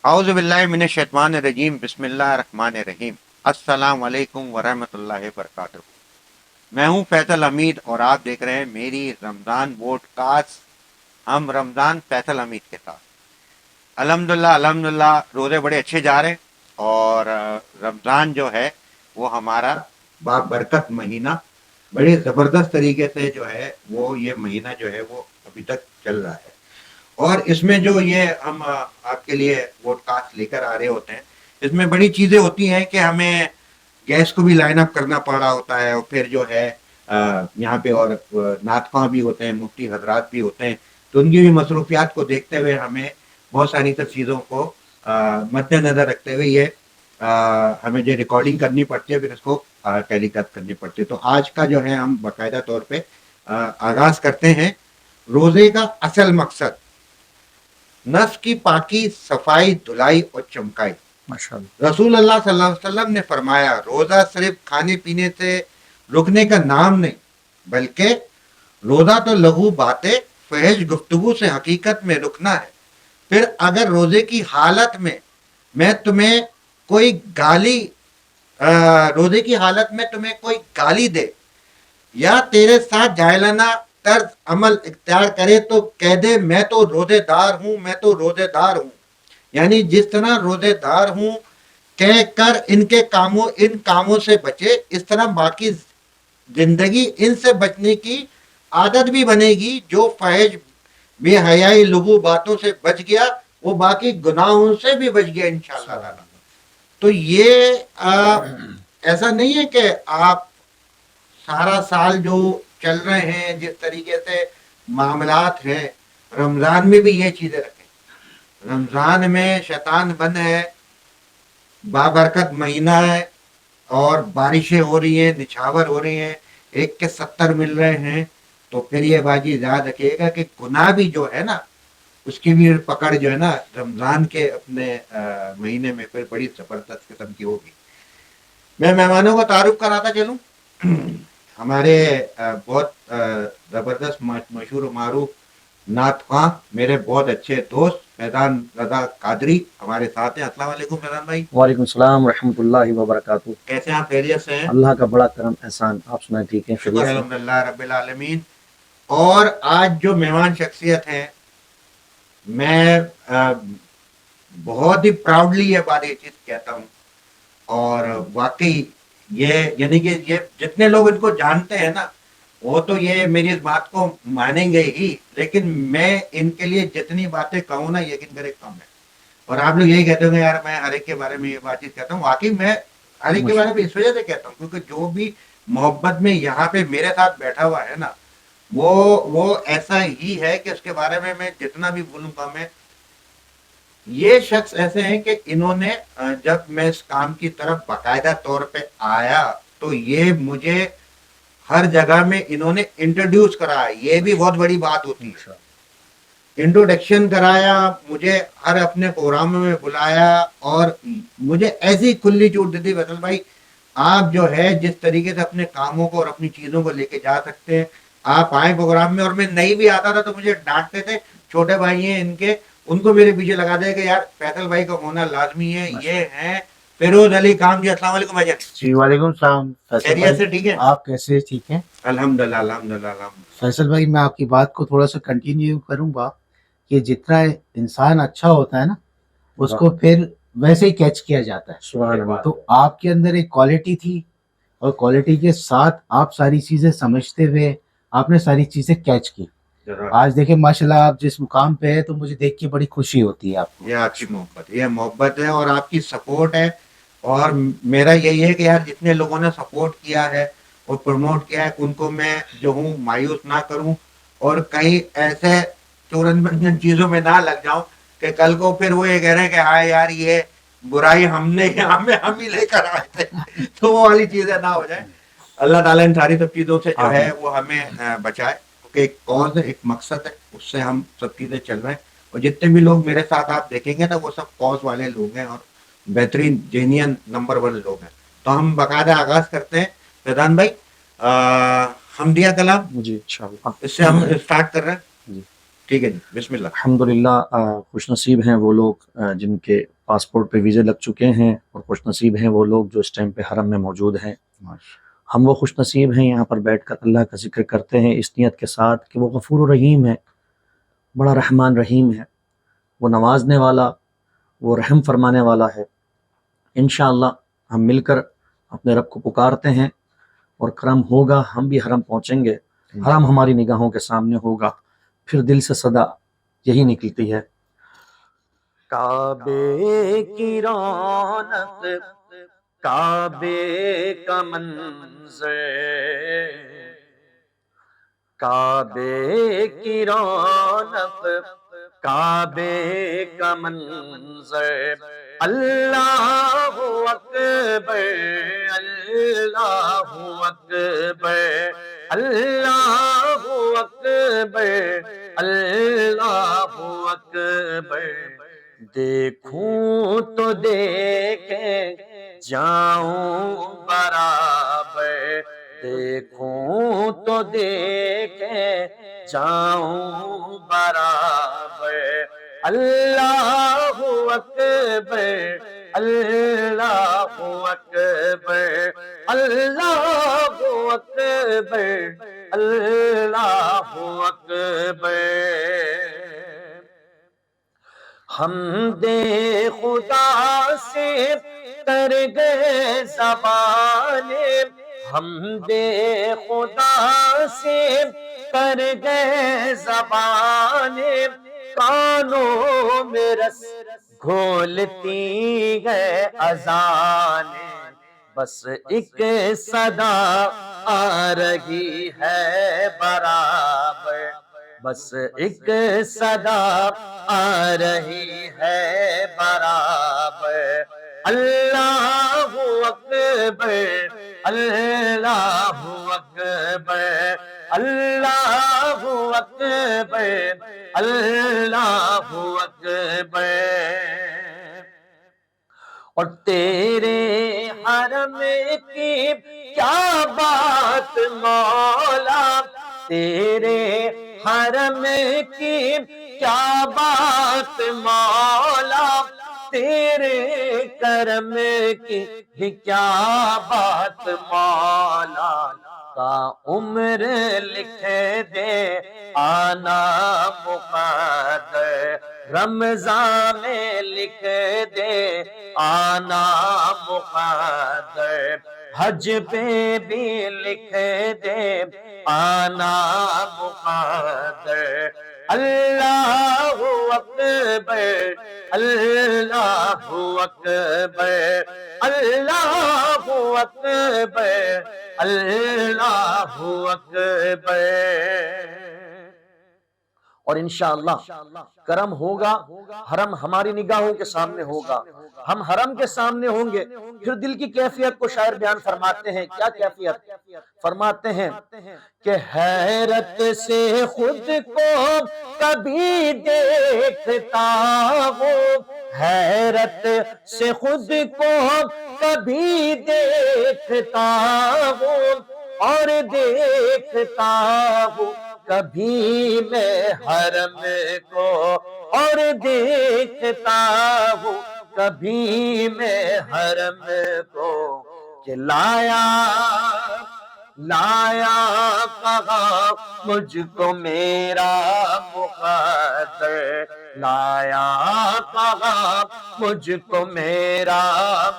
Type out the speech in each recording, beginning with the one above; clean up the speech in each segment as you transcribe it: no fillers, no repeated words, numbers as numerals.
اعوذ باللہ من الشیطان الرجیم بسم اللہ الرحمن الرحیم السلام علیکم ورحمۃ اللہ وبرکاتہ۔ میں ہوں فیصل حمید اور آپ دیکھ رہے ہیں میری رمضان ووڈ کاسٹ۔ ہم رمضان فیصل حمید کے ساتھ الحمدللہ روزے بڑے اچھے جا رہے ہیں، اور رمضان جو ہے وہ ہمارا بابرکت مہینہ بڑے زبردست طریقے سے جو ہے وہ یہ مہینہ جو ہے وہ ابھی تک چل رہا ہے۔ اور اس میں جو یہ ہم آپ کے لیے ووڈ کاسٹ لے کر آ رہے ہوتے ہیں، اس میں بڑی چیزیں ہوتی ہیں کہ ہمیں گیس کو بھی لائن اپ کرنا پڑ رہا ہوتا ہے، اور پھر جو ہے یہاں پہ اور نعت خواں بھی ہوتے ہیں، مفتی حضرات بھی ہوتے ہیں، تو ان کی بھی مصروفیات کو دیکھتے ہوئے ہمیں بہت ساری سب چیزوں کو مد نظر رکھتے ہوئے یہ ہمیں جو ریکارڈنگ کرنی پڑتی ہے، پھر اس کو ٹیلی کاسٹ کرنی پڑتی ہے۔ تو آج کا جو ہے ہم باقاعدہ طور پہ آغاز کرتے ہیں روزے کا اصل مقصد، نفس کی پاکی، صفائی، دھلائی اور چمکائی۔ رسول اللہ صلی اللہ علیہ وسلم نے فرمایا روزہ صرف کھانے پینے سے رکنے کا نام نہیں، بلکہ روزہ تو لغو باتیں، فحش گفتگو سے حقیقت میں رکنا ہے۔ پھر اگر روزے کی حالت میں تمہیں کوئی گالی روزے کی حالت میں تمہیں کوئی گالی دے یا تیرے ساتھ جاہلانہ طرز عمل اختیار کرے تو کہہ دے میں تو روزے دار ہوں، میں تو روزے دار ہوں، یعنی جس طرح روزے دار ہوں کہہ کر ان کاموں سے بچے، اس طرح باقی زندگی ان سے بچنے کی عادت بھی بنے گی۔ جو فحش بے حیائی لغو باتوں سے بچ گیا وہ باقی گناہوں سے بھی بچ گیا انشاءاللہ تعالی۔ تو یہ ایسا نہیں ہے کہ آپ سارا سال جو چل رہے ہیں جس طریقے سے معاملات ہیں، رمضان میں بھی یہ چیزیں رکھیں۔ رمضان میں شیطان بند ہے، بابرکت مہینہ ہے، اور بارشیں ہو رہی ہیں، نچھاور ہو رہی ہیں، 1 کے 70 مل رہے ہیں، تو پھر یہ باجی یاد رکھیے گا کہ گناہ بھی جو ہے نا اس کی بھی پکڑ جو ہے نا رمضان کے اپنے مہینے میں پھر بڑی زبردست قسم کی ہوگی۔ میں مہمانوں کا تعارف کراتا چلوں۔ ہمارے بہت زبردست مشہور و معروف نعت خواں، میرے بہت اچھے دوست فیضان رضا قادری ہمارے ساتھ ہیں۔ السلام علیکم فیضان بھائی۔ وعلیکم السلام ورحمۃ اللہ وبرکاتہ۔ کیسے ہیں آپ؟ خیریت سے ہیں؟ اللہ کا بڑا کرم احسان، آپ سنائیں ٹھیک ہے؟ شکر الحمدللہ رب العالمین۔ اور آج جو مہمان شخصیت ہیں، میں بہت ہی پراؤڈلی یہ بات یہ چیز کہتا ہوں، اور واقعی یہ یعنی کہ یہ جتنے لوگ ان کو جانتے ہیں نا وہ تو یہ میری اس بات کو مانیں گے ہی، لیکن میں ان کے لیے جتنی باتیں کہوں نا یقین کرے کم ہے۔ اور آپ لوگ یہی کہتے ہوں گے یار میں ہر ایک کے بارے میں یہ بات چیت کہتا ہوں، واقعی میں ہر ایک کے بارے میں اس وجہ سے کہتا ہوں کیونکہ جو بھی محبت میں یہاں پہ میرے ساتھ بیٹھا ہوا ہے نا وہ ایسا ہی ہے کہ اس کے بارے میں جتنا بھی بولوں کم ہے۔ یہ شخص ایسے ہیں کہ انہوں نے جب میں اس کام کی طرف باقاعدہ طور پہ آیا تو یہ مجھے ہر جگہ میں انہوں نے انٹروڈیوس کرایا، یہ بھی بہت بڑی بات ہوتی ہے۔ انٹروڈکشن کرایا مجھے، ہر اپنے پروگرام میں بلایا، اور مجھے ایسی کھلی چھوٹ دی تھی فیصل بھائی آپ جو ہے جس طریقے سے اپنے کاموں کو اور اپنی چیزوں کو لے کے جا سکتے ہیں، آپ آئیں پروگرام میں۔ اور میں نہیں بھی آتا تھا تو مجھے ڈانٹتے تھے، چھوٹے بھائی ہیں ان کو میرے پیچھے لگا دے کہ یار فیصل بھائی کا ہونا لازمی ہے۔ یہ ہیں فیروز علی کام جی۔ السلام علیکم بھائی جان۔ جی وعلیکم السلام فیصل خیریت بھائی، سے ٹھیک ہے؟ آپ کیسے؟ ٹھیک ہیں الحمدللہ الحمدللہ الحمدللہ۔ فیصل بھائی، میں آپ کی بات کو تھوڑا سا کنٹینیو کروں گا کہ جتنا انسان اچھا ہوتا ہے نا اس کو پھر ویسے ہی کیچ کیا جاتا ہے۔ سبحان اللہ۔ تو آپ کے اندر ایک کوالٹی تھی، اور کوالٹی کے ساتھ آپ ساری چیزیں سمجھتے ہوئے آپ نے ساری چیزیں کیچ کی۔ آج دیکھیں ماشاءاللہ آپ جس مقام پہ ہے تو مجھے دیکھ کے بڑی خوشی ہوتی ہے آپ کو۔ یہ آپ کی محبت، یہ محبت ہے اور آپ کی سپورٹ ہے، اور میرا یہی ہے کہ یار جتنے لوگوں نے سپورٹ کیا ہے اور پروموٹ کیا ہے ان کو میں جو ہوں مایوس نہ کروں، اور کہیں ایسے چورن بنجن چیزوں میں نہ لگ جاؤں کہ کل کو پھر وہ یہ کہہ رہے ہیں کہ ہاں یار یہ برائی ہم ہی لے کر آئے تھے، تو وہ والی چیزیں نہ ہو جائیں۔ اللہ تعالیٰ ان ساری سب چیزوں سے جو ہے وہ ہمیں بچائے، کیونکہ ایک کاز ہے، ایک مقصد ہے، اس سے ہم سب چیزیں چل رہے ہیں۔ اور جتنے بھی لوگ میرے ساتھ آپ دیکھیں گے نا وہ سب کاز والے لوگ ہیں اور بہترین جینین نمبر 1 لوگ ہیں۔ تو ہم باقاعدہ آغاز کرتے ہیں۔ فیضان بھائی حمدیہ کلام جی انشاءاللہ اس سے ہم اسٹارٹ کر رہے ہیں۔ جی ٹھیک ہے جی، بسم اللہ۔ الحمدللہ خوش نصیب ہیں وہ لوگ جن کے پاسپورٹ پہ ویزے لگ چکے ہیں، اور خوش نصیب ہیں وہ لوگ جو اس ٹائم پہ حرم میں موجود ہیں۔ ہم وہ خوش نصیب ہیں یہاں پر بیٹھ کر اللہ کا ذکر کرتے ہیں اس نیت کے ساتھ کہ وہ غفور و رحیم ہے، بڑا رحمان رحیم ہے، وہ نوازنے والا، وہ رحم فرمانے والا ہے۔ انشاءاللہ ہم مل کر اپنے رب کو پکارتے ہیں، اور کرم ہوگا ہم بھی حرم پہنچیں گے، حرم ہماری نگاہوں کے سامنے ہوگا، پھر دل سے صدا یہی نکلتی ہے، کعبے کی رونق، کعبے کا منظر، کعبے کی رونق، کعبے کا منظر، اللہ اکبر، اللہ اکبر، اللہ اکبر، اللہ اکبر، دیکھوں تو دیکھیں جاؤں برابر، دیکھوں تو دیکھیں جاؤں برابر، اللہ اکبر، اللہ اکبر، اللہ اکبر، اللہ اکبر، حمد خدا سے تر گئے زبانیں، حمد خدا سے تر گئے زبانیں، کانوں میں رس گھولتی ہے اذانیں، بس ایک صدا آ رہی ہے برابر، بس ایک صدا آ رہی ہے برابر، اللہ اکبر، اللہ اکبر، اللہ اکبر، اللہ اکبر، اور تیرے حرم کی کیا بات مولا، تیرے حرم کی کیا بات مولا، تیرے کرم کی بھی کیا بات مولا، کا عمر لکھ دے آنا مقدر، رمضان میں لکھ دے آنا مقدر، حج پہ بھی لکھ دے آنا مقدر، اللہ اکبر، اللہ اکبر، اللہ اکبر، اللہ اکبر، اور انشاءاللہ کرم ہوگا، حرم ہماری نگاہوں کے سامنے ہوگا، ہم حرم کے سامنے ہوں گے، پھر دل کی کیفیت کو شاعر بیان فرماتے ہیں، کیا کیفیت فرماتے ہیں کہ حیرت سے خود کو کبھی دیکھتا ہوں، حیرت سے خود کو کبھی دیکھتا ہوں، اور دیکھتا ہوں کبھی میں حرم کو، اور دیکھتا ہوں کبھی میں حرم کو، کہ لایا لایا کہاں مجھ کو میرا مقدر، لایا کہاں مجھ کو میرا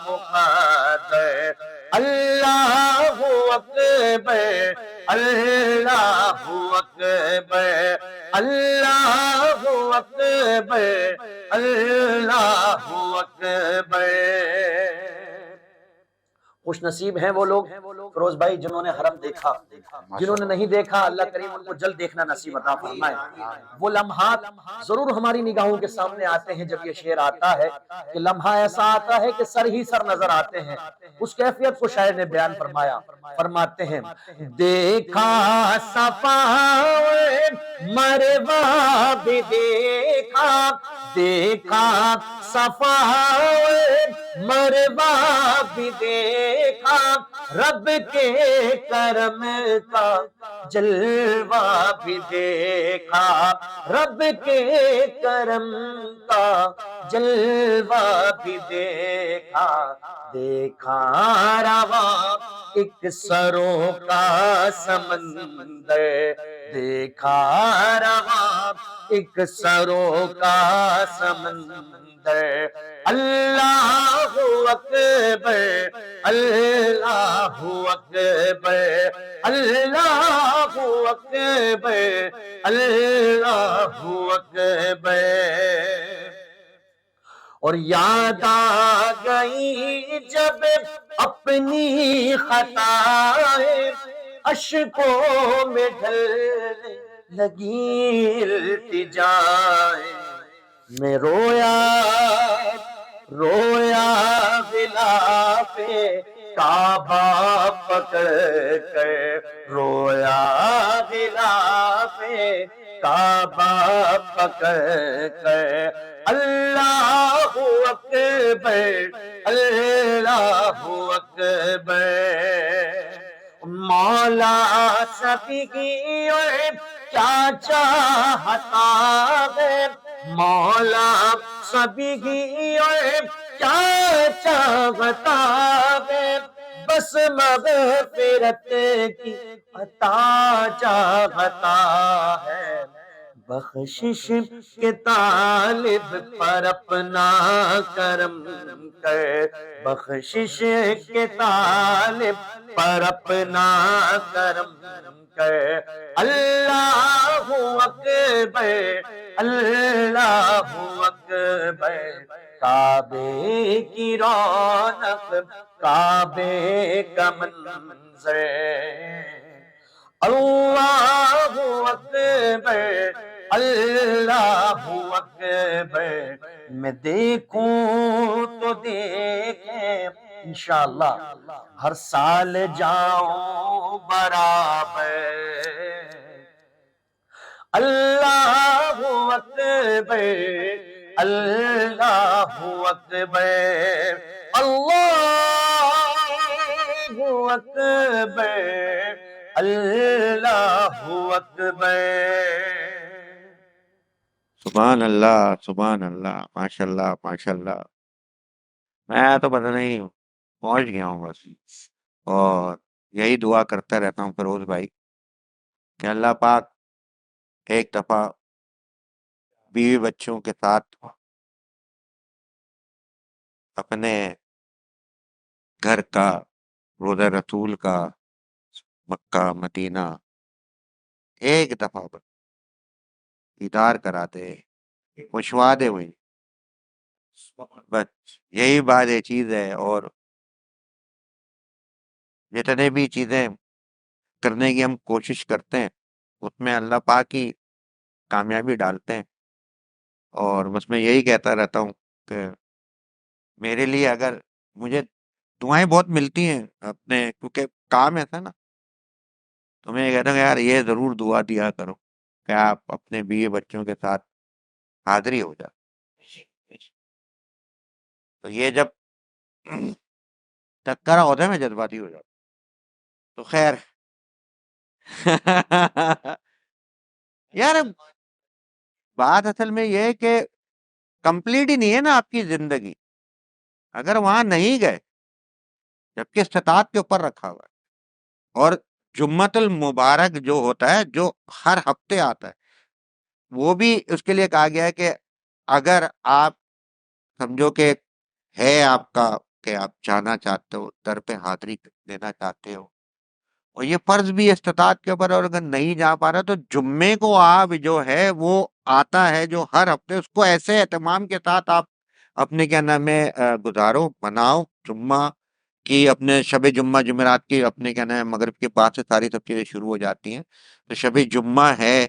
مقدر، اللہ اکبر، اللہ اکبر، اللہ اکبر، اللہ اکبر، خوش نصیب ہیں وہ لوگ فیروز بھائی جنہوں نے حرم دیکھا، جنہوں نے نہیں دیکھا اللہ کریم ان کو جلد دیکھنا نصیب عطا فرمائے۔ وہ لمحات ضرور ہماری نگاہوں کے سامنے آتے ہیں جب یہ شعر آتا ہے، کہ لمحہ ایسا آتا ہے کہ سر ہی سر نظر آتے ہیں، اس کیفیت کو شاعر نے بیان فرمایا، فرماتے ہیں دیکھا صفا مروہ بھی دیکھا، دیکھا صفائے مروا بھی دیکھا، رب کے کرم کا جلوہ بھی دیکھا، رب کے کرم کا جلوہ بھی دیکھا، دیکھا رواں ایک سروں کا سمندر، دیکھا رواں ایک سروں کا سمندر، اللہ اکبر اللہ اکبر اللہ اکبر اللہ اکبر۔ اور یاد آ گئی جب اپنی خطائیں، اشکوں میں ڈھلنے لگی التجائیں، میں رویا رویا غلاف کعبہ پکڑ کر، رویا غلاف کعبہ پکڑ کر، اللہ اکبر اللہ اکبر۔ مولا شفیعی کیا چاہتا ہے، مولا شفیعی کیا چاہتا ہے، بس مغفرت کی عطا چاہتا ہے، بخشش کے طالب پر اپنا کرم کر، بخشش کے طالب پر اپنا کرم کر، اللہ اکبر اللہ اکبر۔ کعبے کی رونق کعبے کا منظر، اللہ اکبر اللہ اکبر۔ میں دیکھوں تو دیکھیں انشاءاللہ، ہر سال جاؤں برابر، اللہ اکبر اللہ اکبر اللہ اکبر اللہ اکبر۔ سبحان اللہ ماشاء اللہ ماشاء اللہ۔ میں تو پتہ نہیں پہنچ گیا ہوں بس، اور یہی دعا کرتا رہتا ہوں فیروز بھائی کہ اللہ پاک ایک دفعہ بیوی بچوں کے ساتھ اپنے گھر کا، روضہ رسول کا، مکہ مدینہ ایک دفعہ دیدار کرا دے، خوشوا دے ہوئی، بس یہی بات یہ چیز ہے۔ اور جتنے بھی چیزیں کرنے کی ہم کوشش کرتے ہیں اس میں اللہ پاک کی کامیابی ڈالتے ہیں، اور بس میں یہی کہتا رہتا ہوں کہ میرے لیے اگر مجھے دعائیں بہت ملتی ہیں اپنے، کیونکہ کام ایسا نا، تو میں یہ کہتا ہوں کہ یار یہ ضرور دعا دیا کرو کہ آپ اپنے بیوی بچوں کے ساتھ حاضری ہو جائے۔ تو یہ جب ٹکرا ہوتا ہے میں جذباتی ہو جاتا تو خیر یار بات اصل میں یہ ہے کہ کمپلیٹ ہی نہیں ہے نا آپ کی زندگی اگر وہاں نہیں گئے، جبکہ استطاعت کے اوپر رکھا ہوا ہے۔ اور جمعۃ المبارک جو ہوتا ہے، جو ہر ہفتے آتا ہے، وہ بھی اس کے لیے کہا گیا ہے کہ اگر آپ سمجھو کہ ہے آپ کا کہ آپ جانا چاہتے ہو، در پہ حاضری دینا چاہتے ہو، اور یہ فرض بھی ہے استطاعت کے اوپر، اور اگر نہیں جا پا رہا تو جمعے کو آپ جو ہے وہ آتا ہے جو ہر ہفتے، اس کو ایسے اہتمام کے ساتھ آپ اپنے کیا نام ہے گزارو، مناؤ۔ جمعہ کی اپنے شب جمعہ جمعرات کی اپنے کیا نام ہے مغرب کے بعد سے ساری سب چیزیں شروع ہو جاتی ہیں، تو شب جمعہ ہے،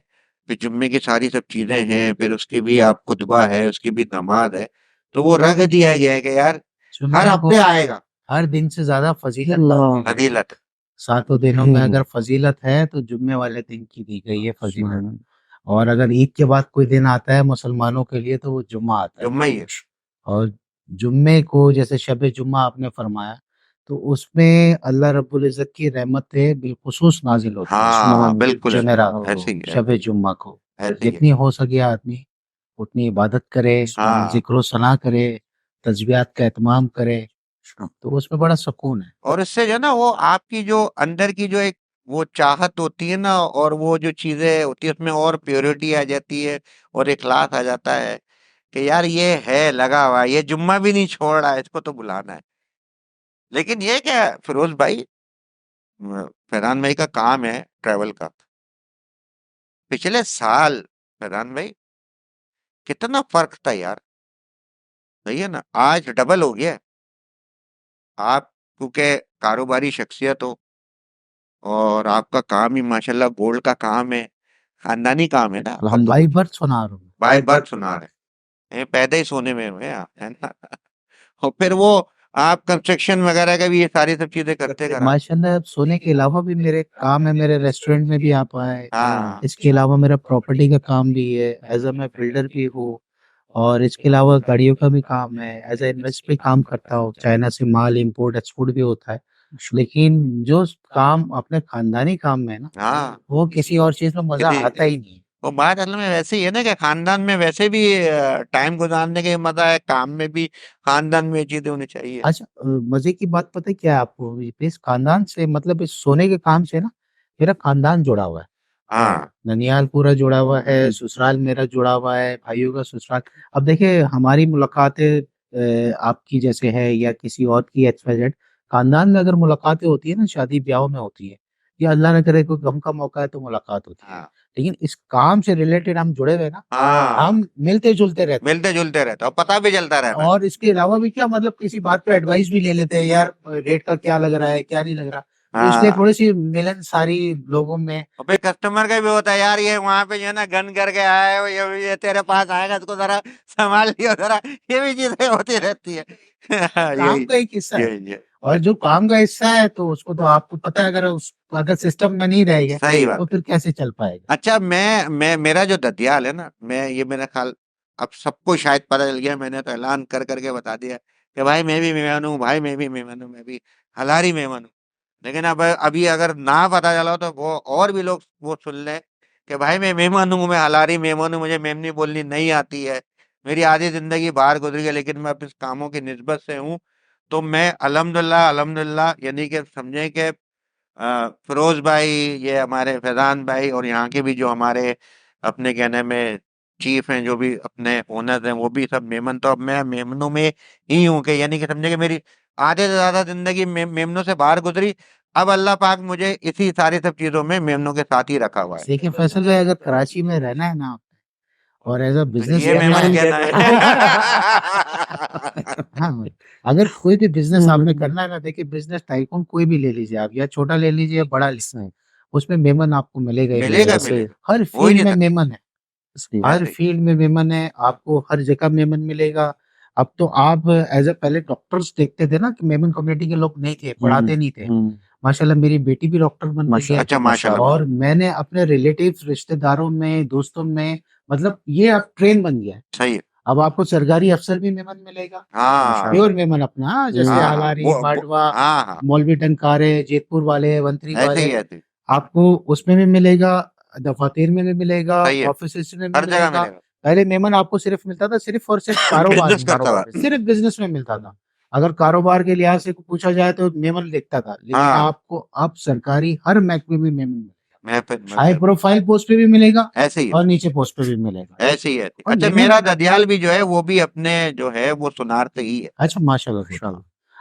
پھر جمعے کی ساری سب چیزیں ہیں، پھر اس کی بھی آپ خطبہ ہے، اس کی بھی نماز ہے، تو وہ رکھ دیا گیا ہے کہ یار ہر ہفتے آئے گا، ہر دن سے زیادہ فضیلت فضیلت۔ ساتوں دنوں میں اگر فضیلت ہے تو جمعے والے دن کی دی گئی ہے فضیلت۔ اور اگر عید کے بعد کوئی دن آتا ہے مسلمانوں کے لیے تو وہ جمعہ آتا ہے. جمعہ ہی ہے. اور جمعے کو جیسے شب جمعہ آپ نے فرمایا تو اس میں اللہ رب العزت کی رحمتیں بالخصوص نازل ہوتی ہیں ہاں بالکل جمعرات ایسے ہی ہے. شب جمعہ کو. ایسے ہی ہے. جتنی ہو سکے آدمی اتنی عبادت کرے, ہاں. ذکر و ثنا کرے, تسبیحات کا اہتمام کرے, تو اس میں بڑا سکون ہے. اور اس سے جو ہے نا وہ آپ کی جو اندر کی جو ایک وہ چاہت ہوتی ہے نا, اور وہ جو چیزیں ہوتی ہے اس میں اور پیورٹی آ جاتی ہے اور اخلاص آ جاتا ہے کہ یار یہ ہے لگا ہوا, یہ جمعہ بھی نہیں چھوڑ رہا ہے, اس کو تو بلانا ہے. لیکن یہ کیا فیروز بھائی, فیضان بھائی کا کام ہے ٹریول کا. پچھلے سال فیضان بھائی کتنا فرق تھا یار, صحیح ہے نا, آج ڈبل ہو گیا. آپ کیونکہ کاروباری شخصیت ہو اور آپ کا کام ہی ماشاءاللہ گولڈ کا کام ہے, خاندانی کام ہے نا, ہم بائی برتھ سنا رہے ہیں. بائی برتھ سنا رہے ہیں, پیدا ہی سونے میں ہوئے آپ, ہے نا. اور پھر وہ آپ کنسٹرکشن وغیرہ کا بھی یہ ساری سب چیزیں کرتے کرا. ماشاءاللہ سونے کے علاوہ بھی میرے کام ہے, میرے ریسٹورینٹ میں بھی آپ آئے. ہاں اس کے علاوہ میرا پراپرٹی کا کام بھی ہے, ایز اے میں بلڈر بھی ہوں, اور اس کے علاوہ گاڑیوں کا بھی کام ہے, ایز اے انویسٹ بھی کام کرتا ہوں, چائنا سے مال امپورٹ ایکسپورٹ بھی ہوتا ہے. لیکن جو کام اپنے خاندانی کام میں ہے نا, ہاں, وہ کسی اور چیز میں مزہ آتا ہی نہیں. وہ بات اصل میں ویسے ہی ہے نا کہ خاندان میں ویسے بھی ٹائم گزارنے کا مزہ ہے, کام میں بھی خاندان میں یہ چیزیں ہونی چاہیے. اچھا مزے کی بات پتہ ہے کیا ہے آپ کو, اس خاندان سے مطلب اس سونے کے کام سے نا میرا خاندان جڑا ہوا ہے. ہاں ننیال پورا جڑا ہوا ہے, سسرال میرا جڑا ہوا ہے, بھائیوں کا سسرال. اب دیکھیں ہماری ملاقاتیں آپ کی جیسے ہے یا کسی اور کی ایکسپیکٹ, خاندان میں اگر ملاقاتیں ہوتی ہیں نا شادی بیاہوں میں ہوتی ہے, یا اللہ نہ کرے کوئی غم کا موقع ہے تو ملاقات ہوتی ہے. ہاں لیکن اس کام سے ریلیٹڈ ہم جڑے ہوئے نا, ہاں, ہم ملتے جلتے رہتے ہیں. ملتے جلتے رہتا اور پتہ بھی چلتا رہتا. اور اس کے علاوہ بھی کیا مطلب کسی بات پہ ایڈوائس بھی لے لیتے ہیں, یار ریٹ کا کیا لگ رہا ہے کیا نہیں لگ رہا. تو اس لیے تھوڑی سی ملن ساری لوگوں میں. اور پھر کسٹمر کا بھی ہوتا ہے یار, یہ وہاں پہ جو ہے نا گن کر کے آیا ہے, یہ تیرے پاس آئے گا, اس کو ذرا سنبھال لیا ذرا, یہ بھی چیزیں ہوتی رہتی ہے. کام کا ایک حصہ ہے, اور جو کام کا حصہ ہے تو اس کو تو آپ کو پتہ ہے, اگر سسٹم میں نہیں رہے گا تو پھر کیسے چل پائے گا. اچھا میں میرا جو ددیال ہے نا, میں یہ میرا خیال اب سب کو شاید پتہ چل گیا, میں نے تو اعلان کر کے بتا دیا کہ بھائی میں بھی مہمان ہوں, بھائی میں بھی مہمان ہوں, میں بھی ہلاری مہمان ہوں. لیکن ابھی اگر نہ پتہ چلا تو وہ اور بھی لوگ وہ سن لیں کہ بھائی میں مہمان ہوں, میں ہلاری مہمان ہوں, مجھے میمنی بولنی نہیں آتی ہے, میری آدھی زندگی باہر گزری ہے, لیکن میں اپنے کاموں کی نسبت سے ہوں. تو میں الحمدللہ یعنی کہ سمجھیں کہ فیروز بھائی, یہ ہمارے فیضان بھائی, اور یہاں کے بھی جو ہمارے اپنے کہنے میں چیف ہیں, جو بھی اپنے اونرز ہیں, وہ بھی سب میمن. تو اب میں میمنوں میں ہی ہوں کہ یعنی کہ سمجھے کہ میری آدھے سے زیادہ زندگی میمنوں سے باہر گزری. اب اللہ پاک مجھے اسی ساری سب چیزوں میں میمنوں کے ساتھ ہی رکھا ہوا ہے. دیکھیں فیصل بھائی, اگر کراچی میں رہنا ہے نا اور ایز اے بزنس یہ مہمان کہنا ہے. ہاں, اگر کوئی بھی بزنس آپ نے کرنا ہے نا, دیکھیے بزنس ٹائکون کوئی بھی لے لیجیے آپ, یا چھوٹا لے لیجیے یا بڑا لیجیے, اس میں میمن آپ کو ملے گا. ملے گا. ہر وہی فیلڈ میں نہیں میمن ہے, ہر فیلڈ میں میمن ہے, آپ کو ہر جگہ میمن ملے گا. اب تو آپ ایز اے پہلے ڈاکٹرز دیکھتے تھے نا کہ میمن کمیونٹی کے لوگ نہیں تھے, پڑھاتے نہیں تھے. ماشاءاللہ میری بیٹی بھی ڈاکٹر بن گئی ہے. اچھا ماشاءاللہ. اور میں نے اپنے ریلیٹیو رشتہ داروں میں, دوستوں میں, مطلب یہ اب ٹرین بن گیا ہے. صحیح ہے. اب آپ کو سرکاری افسر بھی میمن ملے گا, ہاں پیور میمن اپنا, جیسے ہلاری, باڈوا, مولوی ٹنکارے, جیت پور والے, ونتری والے, آپ کو اس میں بھی ملے گا, دفاتر میں بھی ملے گا, آفیسز میں بھی ملے گا. پہلے میمن آپ کو صرف ملتا تھا صرف اور صرف کاروبار میں, صرف بزنس میں ملتا تھا. اگر کاروبار کے لحاظ سے پوچھا جائے تو میمن دیکھتا تھا. لیکن آپ کو اب سرکاری ہر محکمے میں میمن ملے گا, ہائی پروفائل پوسٹ پہ بھی ملے گا, ایسے ہی, اور نیچے پوسٹ پہ بھی ملے گا. ایسے ہی. اچھا میرا ددیال بھی جو ہے وہ بھی اپنے جو ہے وہ سونار سے ہی ہے. اچھا ماشاءاللہ.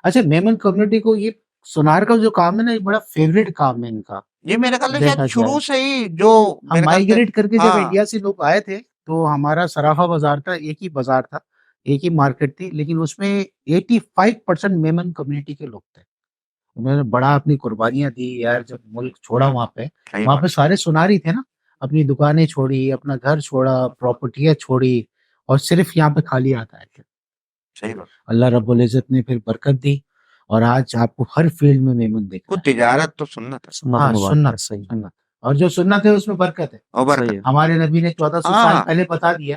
اچھا میمن کمیونٹی کو یہ سونار کا جو کام ہے نا, یہ بڑا فیوریٹ کام ہے ان کا. یہ میرے خیال سے شروع سے ہی جو ہم مائیگریٹ کر کے جب انڈیا سے لوگ آئے تھے تو ہمارا سرافا بازار تھا, ایک ہی بازار تھا, ایک ہی مارکیٹ تھی, لیکن اس میں 85% میمن کمیونٹی کے لوگ تھے. انہوں نے بڑا اپنی قربانیاں دی یار. جب ملک چھوڑا وہاں پہ سارے سوناری تھے نا, اپنی دکانیں چھوڑی, اپنا گھر چھوڑا, پراپرٹیاں چھوڑی, اور صرف یہاں پہ خالی آتا ہے. اللہ رب العزت نے پھر برکت دی, اور آج آپ کو ہر فیلڈ میں میمن دیکھا. تجارت تو سنت ہے. سنت. اور جو سنت ہے اس میں برکت ہے. اور برکت. صحیح ہے. ہمارے نبی نے 1400 ہاں. سال پہلے بتا دیا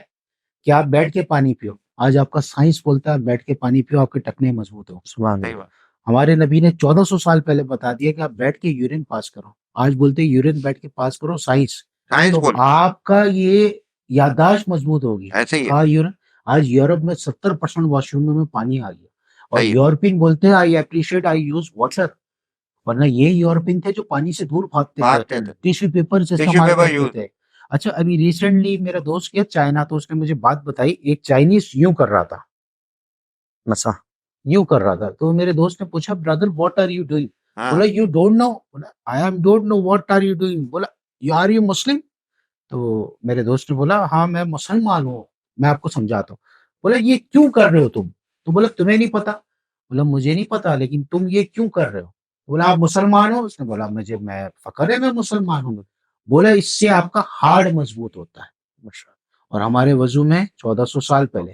کہ آپ بیٹھ کے پانی پیو. آج آپ کا سائنس بولتا ہے بیٹھ کے پانی پیو، آپ کے ٹکنے مضبوط ہو. سبحان صحیح اللہ. بات. ہمارے نبی نے 1400 سال پہلے بتا دیا کہ آپ بیٹھ کے یورین پاس کرو. آج بولتے ہیں یورین بیٹھ کے پاس کرو، سائنس. سائنس تو بول. آپ کا یہ یادداشت مضبوط ہوگی. ایسے ہی ہے. کہا یورین. آج یورپ میں 70% واش روم میں پانی آ گیا، اور صحیح ہے. یورپین بولتے ہیں I appreciate I use water. ورنہ یہ یورپین تھے جو پانی سے دور بھاگتے بھاگتے تھے، تھے. ٹیشو پیپر سے ٹیشو استعمال پیپر کرتے یوز. تھے. اچھا ابھی ریسنٹلی میرا دوست گیا چائنا، تو اس نے مجھے بات بتائی. ایک چائنیز یوں کر رہا تھا، مسا. یوں کر رہا تھا. تو میرے دوست نے پوچھا brother what are you doing? ہاں. بولا یو ڈونٹ نو. بولا I am don't know what are you doing. بولا یو آر یو مسلم؟ تو میرے دوست نے بولا ہاں میں مسلمان ہوں، میں آپ کو سمجھاتا ہوں. بولا یہ کیوں کر رہے ہو تم؟ تو بولا تمہیں نہیں پتا؟ بولا مجھے نہیں پتا، لیکن تم یہ کیوں کر رہے ہو؟ بولا آپ مسلمان ہو؟ اس نے بولا میں فخر ہے میں مسلمان ہوں. بولا اس سے آپ کا ہارٹ مضبوط ہوتا ہے، اور ہمارے وضو میں 1400 سال پہلے.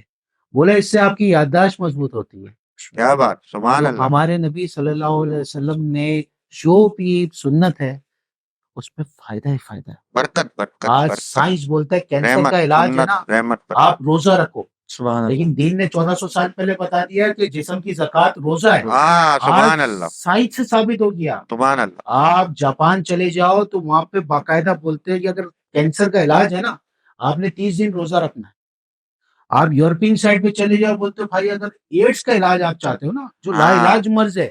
بولا اس سے آپ کی یادداشت مضبوط ہوتی ہے. کیا بات. سبحان تو اللہ. ہمارے نبی صلی اللہ علیہ وسلم نے جو بھی سنت ہے اس میں فائدہ ہی فائدہ ہے. برکت برکت آج برکت. سائنس بولتا ہے کینسر رحمت کا علاج ہے سنت نا رحمت برکت. آپ روزہ رکھو، سبحان اللہ. لیکن دین نے 1400 سال پہلے بتا دیا کہ جسم کی زکوٰۃ روزہ ہے. ہاں. سبحان آج اللہ. سائنس سے ثابت ہو گیا. سبحان اللہ. آپ جاپان چلے جاؤ تو وہاں پہ باقاعدہ بولتے ہیں کہ اگر کینسر کا علاج ہے نا آپ نے 30 دن روزہ رکھنا ہے. آپ یورپین سائڈ پہ چلے جاؤ بولتے ہو بھائی اگر ایڈس کا علاج آپ چاہتے ہو نا، جو لا علاج مرض ہے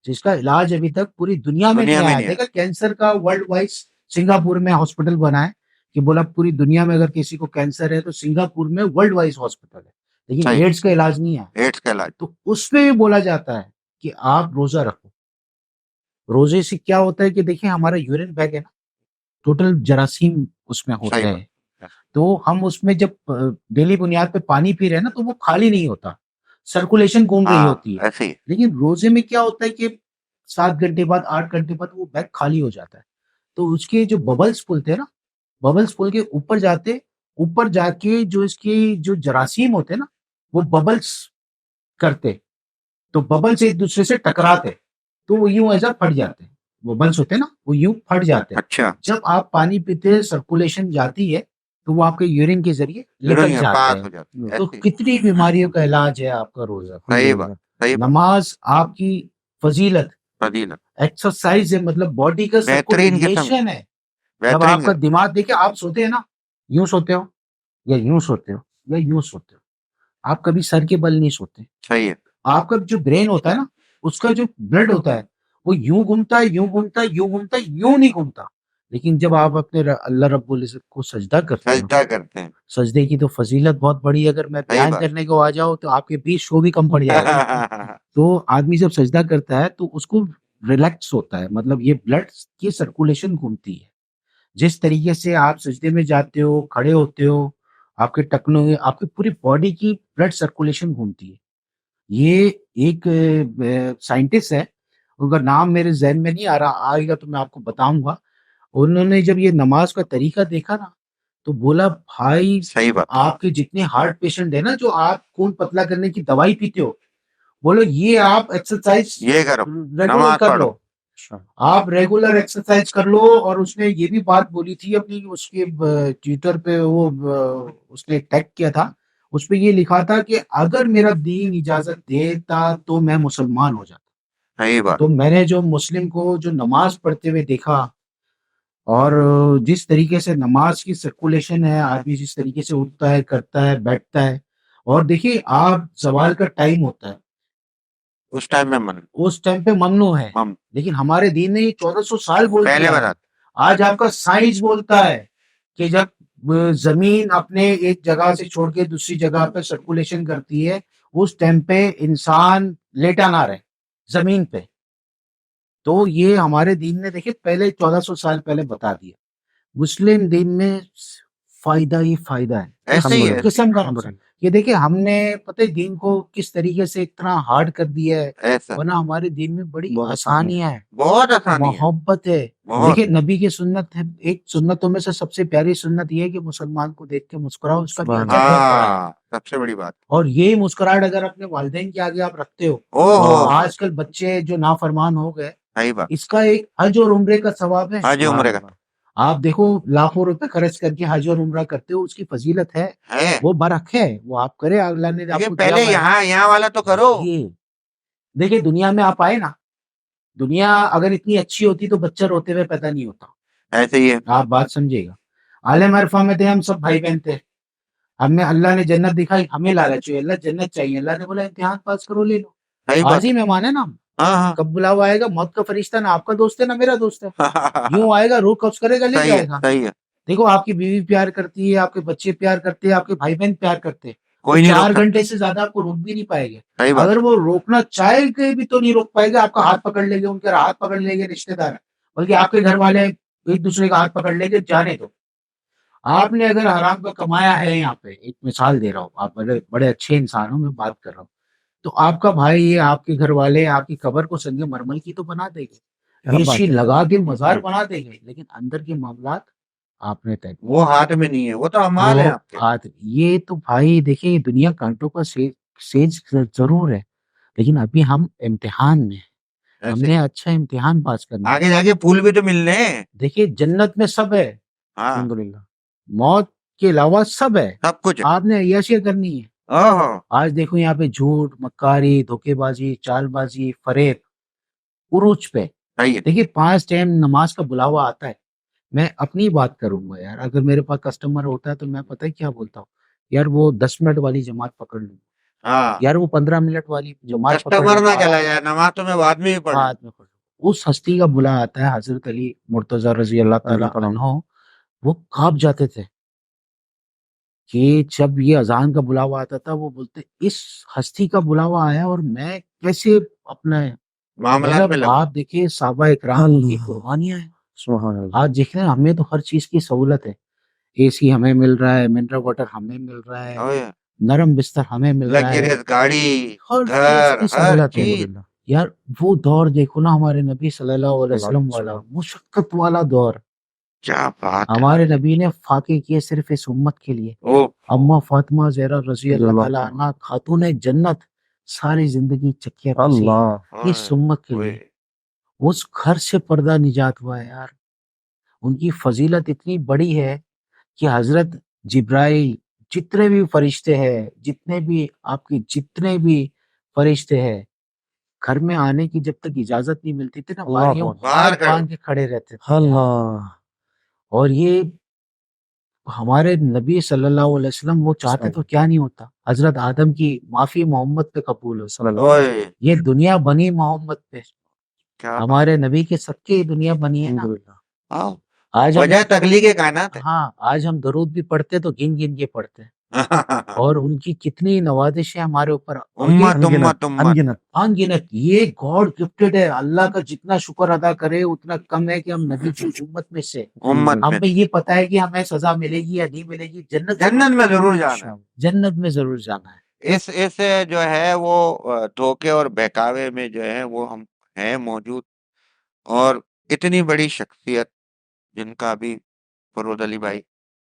جس کا علاج ابھی تک پوری دنیا میں نہیں آیا. دیکھا کینسر کا ورلڈ وائڈ سنگاپور میں ہاسپٹل بنا ہے کہ بولا پوری دنیا میں اگر کسی کو کینسر ہے تو سنگاپور میں ورلڈ وائڈ ہاسپٹل ہے، لیکن ایڈس کا علاج نہیں ہے. ایڈس کا علاج. تو اس میں بھی بولا جاتا ہے کہ آپ روزہ رکھو. روزے سے کیا ہوتا ہے کہ دیکھیں ہمارا یورین بیگ ہے نا، ٹوٹل جراثیم اس میں ہوتے ہیں. تو ہم اس میں جب ڈیلی بنیاد پہ پانی پی رہے ہیں نا تو وہ خالی نہیں ہوتا، سرکولیشن گھوم رہی ہوتی ہے. لیکن روزے میں کیا ہوتا ہے کہ 7 گھنٹے بعد 8 گھنٹے بعد وہ بیگ خالی ہو جاتا ہے. تو اس کے جو ببلز پھولتے ہیں نا، ببلز پھول کے اوپر جاتے، اوپر جا کے جو اس کی جو جراثیم ہوتے ہیں نا وہ ببلز کرتے، تو ببلز ایک دوسرے سے ٹکراتے تو وہ یوں ایسا پھٹ جاتے. ببلز ہوتے ہیں نا وہ یوں پھٹ جاتے. اچھا. جب آپ پانی پیتے سرکولیشن جاتی ہے تو وہ آپ کے یورین کے ذریعے نکل جاتے ہیں. تو کتنی بیماریوں کا علاج ہے آپ کا روزہ. صحیح بات. نماز آپ کی فضیلت ایکسرسائز ہے، مطلب باڈی کا سرکولیشن ہے. جب آپ کا دماغ دیکھیں آپ سوتے ہیں نا یوں سوتے ہو یا یوں سوتے ہو یا یوں سوتے ہو، آپ کبھی سر کے بل نہیں سوتے. صحیح ہے. آپ کا جو برین ہوتا ہے نا اس کا جو بلڈ ہوتا ہے وہ یوں گھومتا ہے یوں گھومتا ہے یوں گھومتا ہے، یوں نہیں گھومتا. لیکن جب آپ اپنے اللہ رب العزت کو سجدہ کرتے ہیں، سجدے کی تو فضیلت بہت بڑی ہے. اگر میں بیان کرنے کو آ جاؤں تو آپ کے 20 شو بھی کم پڑ جائے گا. تو آدمی جب سجدہ کرتا ہے تو اس کو ریلیکس ہوتا ہے، مطلب یہ بلڈ کی سرکولیشن گھومتی ہے. جس طریقے سے آپ سجدے میں جاتے ہو، کھڑے ہوتے ہو، آپ کے ٹکنوں میں آپ کی پوری باڈی کی بلڈ سرکولیشن گھومتی ہے. یہ ایک سائنٹسٹ ہے، ان کا نام میرے ذہن میں نہیں آ رہا، آئے گا تو میں آپ کو بتاؤں گا. انہوں نے جب یہ نماز کا طریقہ دیکھا نا تو بولا بھائی آپ کے جتنے ہارٹ پیشنٹ ہیں نا جو آپ خون پتلا کرنے کی دوائی پیتے ہو، بولو یہ آپ ایکسرسائز ریگولر کر لو، آپ ریگولر ایکسرسائز کر لو. اور اس نے یہ بھی بات بولی تھی اپنی اس کے ٹویٹر پہ، وہ اس نے ٹیگ کیا تھا، اس پہ یہ لکھا تھا کہ اگر میرا دین اجازت دیتا تو میں مسلمان ہو جاتا. تو میں نے جو مسلم کو جو نماز پڑھتے ہوئے دیکھا اور جس طریقے سے نماز کی سرکولیشن ہے، آدمی جس طریقے سے اٹھتا ہے، کرتا ہے، بیٹھتا ہے. اور دیکھیے آپ زوال کا ٹائم ہوتا ہے اس ٹائم پہ ممنوع ہے، لیکن ہمارے دین نے یہ 1400 سال بول دیا. آج آپ کا سائنس بولتا ہے کہ جب زمین اپنے ایک جگہ سے چھوڑ کے دوسری جگہ پہ سرکولیشن کرتی ہے اس ٹائم پہ انسان لیٹا نہ رہے زمین پہ. تو یہ ہمارے دین نے دیکھیں پہلے 1400 سال پہلے بتا دیا. مسلم دین میں فائدہ ہی فائدہ ہے، قسم کا نقصان. یہ دیکھیں ہم نے پتہ دین کو کس طریقے سے اتنا ہارڈ کر دیا ہے، ورنہ ہمارے دین میں بڑی آسانیاں ہیں، بہت آسانی، محبت ہے. دیکھیں نبی کی سنت ہے، ایک سنتوں میں سے سب سے پیاری سنت یہ ہے کہ مسلمان کو دیکھ کے مسکراؤ، اس کا بھی اجر بہت بڑا ہے، سب سے بڑی بات. اور یہی مسکراہٹ اگر اپنے والدین کے آگے آپ رکھتے ہو تو آج کل بچے جو نافرمان ہو گئے اس کا ایک حج اور عمرے کا ثواب ہے. حج عمرے کا آپ دیکھو لاکھوں روپے خرچ کر کے حج اور عمرہ کرتے ہو، اس کی فضیلت ہے، وہ برکت ہے، وہ آپ کرے، اللہ نے آپ لیکن کو دیا پہلے ہوا ہے۔ یہاں والا تو کرو۔ یہ دیکھیں دنیا میں آپ آئے نا، دنیا اگر اتنی اچھی ہوتی تو بچہ روتے ہوئے پیدا نہیں ہوتا، ایسے ہی ہے۔ آپ بات سمجھے گا۔ عالم عرفہ میں تھے ہم سب بھائی بہن تھے، ہمیں اللہ نے جنت دکھائی، ہمیں لالچ ہوئی، اللہ جنت چاہیے، اللہ نے بولا امتحان پاس کرو لے لو، صحیح بات۔ عارضی مہمان ہے نا ہم، ہاں کب بلاوا آئے گا، موت کا فرشتہ نہ آپ کا دوست ہے نہ میرا دوست ہے، ہاں یوں آئے گا، روح قبض کرے گا، لے صحیح ہے، جائے گا۔ صحیح ہے، دیکھو آپ کی بیوی پیار کرتی ہے، آپ کے بچے پیار کرتے ہیں، آپ کے بھائی بہن پیار کرتے ہیں، وہ کوئی نہیں روک 4 سکتا۔ گھنٹے سے زیادہ آپ کو روک بھی نہیں پائے گا، صحیح بات۔ اگر وہ روکنا چاہے کہ بھی تو نہیں روک پائے گا، آپ کا ہاتھ پکڑ لے گے، ان کے ہاتھ پکڑ لے گے رشتے دار، بلکہ آپ کے گھر والے ایک دوسرے کا ہاتھ پکڑ لے گے، جانے دو۔ آپ نے اگر حرام کا کمایا ہے، یہاں پہ ایک مثال دے رہا ہوں، آپ بڑے بڑے اچھے انسان ہوں، میں بات کر رہا ہوں، تو آپ کا بھائی یہ آپ کے گھر والے آپ کی قبر کو سنگ مرمر کی تو بنا دیں گے، اے سی لگا کے مزار بنا دیں گے، لیکن اندر کے معاملات آپ نے طے وہ ہاتھ میں نہیں ہے، وہ تو اعمال ہے آپ کے۔ ہاتھ یہ تو بھائی دیکھیں دنیا کانٹوں کا سیج ضرور ہے، لیکن ابھی ہم امتحان میں ہیں، ہم نے اچھا امتحان پاس کرنا ہے، آگے جا کے پھول بھی تو ملنے ہیں۔ دیکھیے جنت میں سب ہے، ہاں الحمدللہ، موت کے علاوہ سب ہے، سب کچھ ہے۔ آپ نے عیاشیاں کرنی ہے۔ اوہ آج دیکھو یہاں پہ جھوٹ، مکاری، دھوکے بازی، چال بازی، فریب عروج پہ۔ صحیح ہے۔ دیکھیے 5 ٹائم نماز کا بلاوا آتا ہے، میں اپنی بات کروں گا یار، اگر میرے پاس کسٹمر ہوتا ہے تو میں پتہ ہے کیا بولتا ہوں، یار وہ 10 منٹ والی جماعت پکڑ لوں، ہاں یار وہ 15 منٹ والی جماعت پکڑ کسٹمر لوں، نہ چلا جائے، نماز تو میں بعد میں بھی پڑھ لوں۔ بعد میں پڑھ لوں۔ اس ہستی کا بلا آتا ہے، حضرت علی مرتضی رضی اللہ تعالیٰ عنہ، وہ کانپ جاتے تھے کہ جب یہ اذان کا بلاوا آتا تھا، وہ بولتے اس ہستی کا بلاوا آیا اور میں کیسے اپنا معاملات مطلب میں لگو۔ آپ دیکھیے صحابہ اکرام کی قربانیاں ہیں، سبحان اللہ۔ آج دیکھ رہے ہیں ہمیں تو ہر چیز کی سہولت ہے، اے سی ہمیں مل رہا ہے، منرل واٹر ہمیں مل رہا ہے، اوہ، نرم بستر ہمیں مل رہا ہے، لگژریس گاڑی، ہر چیز گھر، کی ہر سہولت ہے۔ چیز۔ یار وہ دور دیکھو نا ہمارے نبی صلی اللہ علیہ وسلم والا مشقت والا دور، کیا بات ہے۔ ہمارے نبی نے فاقے کیے صرف اس امت کے لیے، اوہ اما فاطمہ زہرا رضی اللہ تعالیٰ عنہ خاتون جنت، ساری زندگی چکیا پیسی اس امت کے لیے، اس گھر سے پردہ نجات ہوا ہے یار۔ ان کی فضیلت اتنی بڑی ہے کہ حضرت جبرائیل، جتنے بھی فرشتے ہیں، جتنے بھی آپ کے جتنے بھی فرشتے ہیں، گھر میں آنے کی جب تک اجازت نہیں ملتی تھی نا، باریوں باہر ہاتھ باندھ کے کھڑے رہتے تھے، اللہ اور یہ ہمارے نبی صلی اللہ علیہ وسلم وہ چاہتے تو کیا نہیں ہوتا، حضرت آدم کی معافی محمد پہ قبول ہو، صلی اللہ اوہ یہ دنیا بنی محمد پہ، کیا ہمارے نبی کے صدقے یہ دنیا بنی ہے نا۔ ہاں، آج ہم وجہ تخلیق کائنات ہے۔ ہاں آج ہم درود بھی پڑھتے تو گن گن کے پڑھتے ہیں، اور ان کی کتنی نوازشیں ہمارے اوپر، امت امت امت۔ انگنت۔ انگنت، یہ گاڈ گفٹڈ ہے، اللہ کا جتنا شکر ادا کرے اتنا کم ہے کہ ہم نبی کی امت میں سے، امت میں ہمیں یہ پتا ہے کہ ہمیں سزا ملے گی یا نہیں ملے گی، جنت میں ضرور جانا ہے۔ جنت میں ضرور جانا ہے۔ اس جو ہے وہ دھوکے اور بہکاوے میں جو ہے وہ ہم ہیں موجود، اور اتنی بڑی شخصیت جن کا بھی فروز علی بھائی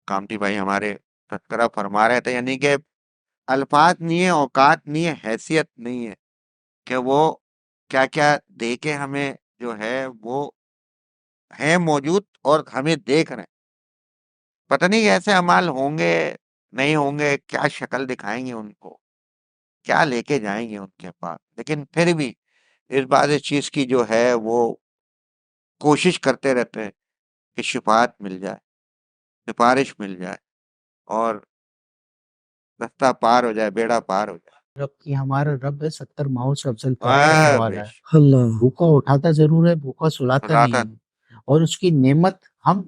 کامتی بھائی ہمارے تذکرہ فرما رہے تھے، یعنی کہ الفاظ نہیں ہے، اوقات نہیں ہے، حیثیت نہیں ہے کہ وہ کیا کیا دے کے ہمیں جو ہے وہ ہیں موجود اور ہمیں دیکھ رہے ہیں۔ پتہ نہیں ایسے اعمال ہوں گے نہیں ہوں گے، کیا شکل دکھائیں گے ان کو، کیا لے کے جائیں گے ان کے پاس، لیکن پھر بھی اس بات اس چیز کی جو ہے وہ کوشش کرتے رہتے ہیں کہ شفاعت مل جائے، سفارش مل جائے، اور رستہ پار ہو جائے، بیڑا پار ہو جائے۔ رب کی ہمارا رب ہے 70 ماہوں سے افضل پرورش والا ہے، اللہ بھوکا اٹھاتا ضرور ہے، بھوکا سلاتا نہیں ہے، اور اس کی نعمت ہم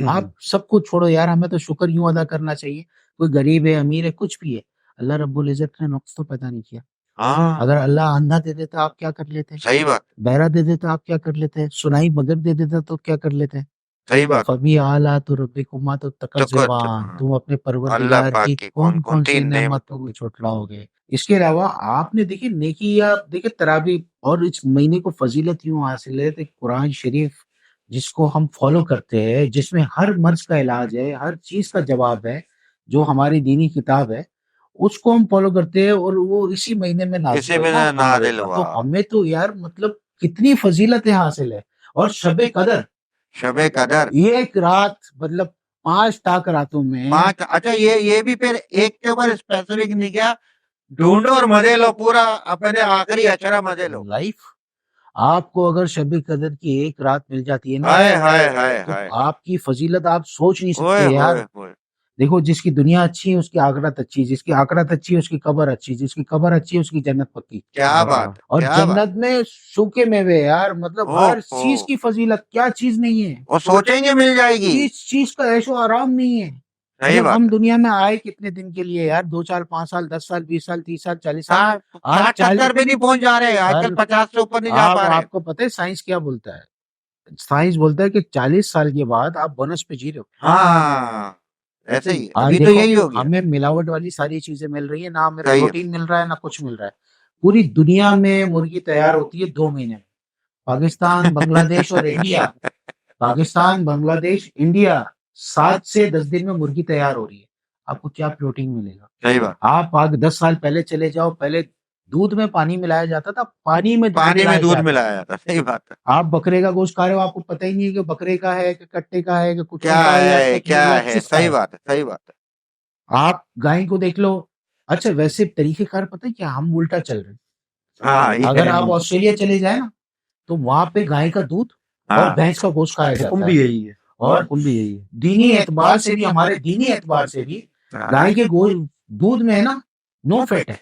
آپ سب کو چھوڑو یار، ہمیں تو شکر یوں ادا کرنا چاہیے، کوئی غریب ہے امیر ہے کچھ بھی ہے، اللہ رب العزت نے نقص تو پیدا نہیں کیا۔ ہاں اگر اللہ اندھا دے دیتا آپ کیا کر لیتے، صحیح بات، بہرا دے دیتا آپ کیا کر لیتے، سنائی بغیر دے دیتا تو کیا کر لیتے، صحیح بات۔ فبی اعلیٰ تو ربکما تو تکذبان، تم اپنے اللہ پروردگار پاک کی کی کون کون سی تین نعمتوں کو جھٹلاؤ گے۔ اس کے علاوہ آپ نے دیکھیے نیکی یا دیکھیے تراویح، اور اس مہینے کو فضیلت یوں حاصل ہے کہ قرآن شریف جس کو ہم فالو کرتے ہیں، جس میں ہر مرض کا علاج ہے، ہر چیز کا جواب ہے، جو ہماری دینی کتاب ہے اس کو ہم فالو کرتے ہیں، اور وہ اسی مہینے میں اسی میں نا نازل ہوا۔ تو ہمیں تو یار مطلب کتنی فضیلتیں حاصل ہے، اور شب قدر شب قدر ایک رات مطلب 5 تاک راتوں میں 5. اچھا یہ بھی پھر ایک کے اوپر اسپیسیفک نہیں کیا, ڈھونڈو اور مزے لو, پورا اپنے آخری اشرا مزے لو. لائف آپ کو اگر شب قدر کی ایک رات مل جاتی ہے نا ہائے ہائے ہائے تو ہائے, آپ کی فضیلت آپ سوچ نہیں اوئے سکتے یار. ہوئے ہوئے. دیکھو جس کی دنیا اچھی ہے اس کی آخرت اچھی, جس کی آخرت اچھی ہے اس کی قبر اچھی, جس کی قبر اچھی ہے اس کی جنت پکی. کیا بات, اور کیا بات. جنت میں سوکھے میوے یار, مطلب اوہ ہر چیز کی فضیلت, کیا چیز نہیں ہے, وہ سوچیں گے مل جائے گی. اس چیز کا عیش و آرام نہیں ہے. صحیح مطلب بات ہم دنیا میں آئے کتنے دن کے لیے یار, 2 سال 5 سال 10 سال 20 سال 30 سال 40 سال. 60-70 بھی نہیں پہنچ جا رہے آج کل, 50 سے اوپر نہیں جا پا رہے. آپ کو پتہ ہے سائنس کیا بولتا ہے؟ سائنس بولتا ہے کہ 40 سال کے بعد آپ بونس پہ جی رہے ہو. ہاں ایسے ہی, آج ابھی تو دیکھو یہی ہو گیا. ہمیں ملاوٹ والی ساری چیزیں مل رہی ہیں, نہ ہمیں صحیح ہے. پروٹین مل رہا ہے نہ کچھ مل رہا ہے. پوری دنیا میں مرغی تیار ہوتی ہے 2 مہینے میں. پاکستان بنگلہ دیش اور انڈیا, پاکستان بنگلہ دیش انڈیا 7 سے 10 دن میں مرغی تیار ہو رہی ہے. آپ کو کیا پروٹین ملے گا؟ صحیح بات. آپ آگے 10 سال پہلے چلے جاؤ, پہلے دودھ میں پانی ملایا جاتا تھا, پانی میں دودھ ملایا جاتا. صحیح بات ہے. آپ بکرے کا گوشت کھا رہے ہو, آپ کو پتہ ہی نہیں ہے کہ بکرے کا ہے کہ کٹے کا ہے کہ کتے کیا کا ہے یا ہے کس کیا یا ہے, کس کا صحیح ہے. بات ہے, صحیح بات ہے. آپ گائے کو دیکھ لو. اچھا ویسے طریقہ کار پتہ ہے کیا, ہم الٹا چل رہے ہیں. ہاں یہ اگر ہے. آپ آسٹریلیا چلے جائیں نا تو وہاں پہ گائے کا دودھ اور ہاں بھینس کا گوشت کھایا جاتا حکم ہے. بھی یہی ہے, اور حکم بھی یہی ہے. دینی اعتبار سے بھی, ہمارے دینی اعتبار سے بھی گائے کے گوشت دودھ میں ہے نا نو فیٹ ہے.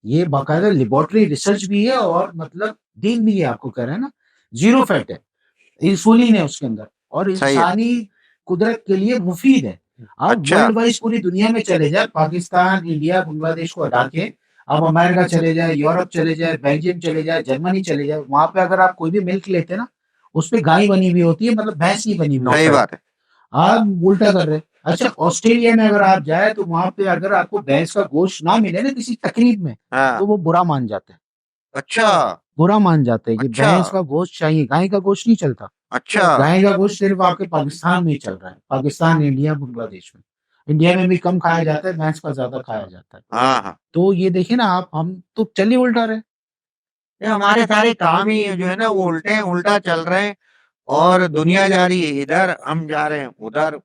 یہ باقاعدہ لیبورٹری ریسرچ بھی ہے اور مطلب دین بھی ہے, آپ کو کہہ رہے ہیں نا 0 فیٹ ہے, انسولین ہے اس کے اندر, اور صحیح ہے. انسانی قدرت کے لیے مفید ہے. آپ اچھا. ورلڈ وائز پوری دنیا میں چلے جائیں, پاکستان انڈیا بنگلہ دیش کو ہٹا کے آپ امریکہ چلے جائیں, یورپ چلے جائیں, بیلجیم چلے جائیں, جرمنی چلے جائیں, وہاں پہ اگر آپ کوئی بھی ملک لیتے نا اس پہ گائے بنی ہوئی ہوتی ہے, مطلب بھینس نہیں بنی ہوئی. صحیح بات ہے. آپ الٹا کر رہے. اچھا آسٹریلیا میں اگر آپ جائیں تو وہاں پہ اگر آپ کو بھینس کا گوشت نہ ملے نا کسی تقریب میں ہاں تو وہ برا مان جاتا ہے, اچھا برا مان جاتا ہے کہ اچھا. بھینس کا گوشت چاہیے, گائے کا گوشت نہیں چلتا. اچھا گائے کا گوشت صرف آپ کے پاکستان میں ہی چل رہا ہے, پاکستان انڈیا بنگلہ دیش میں. انڈیا میں بھی کم کھایا جاتا ہے, بھینس کا زیادہ کھایا جاتا ہے. ہاں ہاں. تو یہ دیکھیں نا آپ, ہم تو چل ہی الٹا رہے. یہ ہمارے سارے کام ہی جو ہے نا وہ الٹا چل رہے ہیں, اور دنیا جا رہی ہے ادھر, ہم جا رہے ہیں ادھر.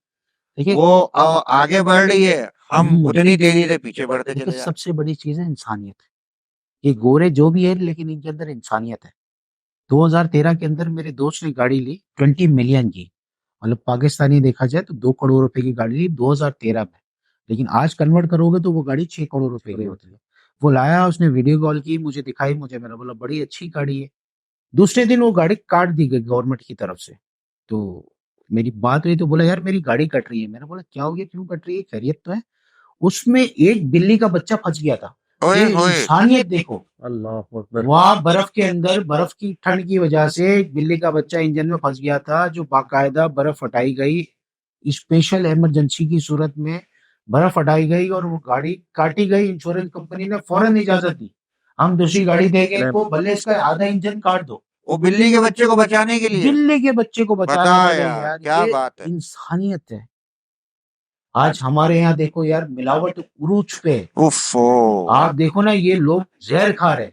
دیکھیے وہ آگے بڑھ رہی ہے, ہم اتنی تیزی سے پیچھے بڑھتے چلے جا رہے ہیں. سب سے بڑی چیز ہے انسانیت. یہ گورے جو بھی ہے لیکن ان کے اندر انسانیت ہے. 2013 کے اندر میرے دوست نے گاڑی لی 20 ملین کی, مطلب پاکستانی دیکھا جائے تو 2 کروڑ روپے کی گاڑی لی 2013 میں, لیکن آج کنورٹ کرو گے تو وہ گاڑی 6 کروڑ روپے کی ہوتی ہے. وہ لایا, اس نے ویڈیو کال کی, مجھے دکھائی, مجھے میں نے بولا بڑی اچھی گاڑی ہے. دوسرے دن وہ گاڑی کاٹ دی گئی گورنمنٹ کی طرف سے. تو میری بات ہوئی تو بولا یار میری گاڑی کٹ رہی ہے. میں نے بولا کیا ہو گیا, کیوں کٹ رہی ہے, خیریت تو ہے؟ اس میں ایک بلی کا بچہ پھنس گیا تھا. اوئے ہوئے. انسانیت دیکھو, اللہ اکبر. وہاں برف کے اندر برف کی ٹھنڈ کی وجہ سے ایک بلی کا بچہ انجن میں پھنس گیا تھا, جو باقاعدہ برف ہٹائی گئی, اسپیشل ایمرجنسی کی صورت میں برف ہٹائی گئی اور وہ گاڑی کاٹی گئی. انشورنس کمپنی نے فوراً اجازت دی, ہم دوسری گاڑی دیں گے کو, بھلے اس کا آدھا انجن کاٹ دو. وہ بلی کے بچے کو بچانے کے لیے. بلی کے بچے کو بچانے بتا کے لیے یار, یار, کیا یہ بات ہے. انسانیت ہے. آج ہمارے یہاں دیکھو یار ملاوٹ عروج پہ. اوفو. آپ دیکھو نا یہ لوگ زہر کھا رہے.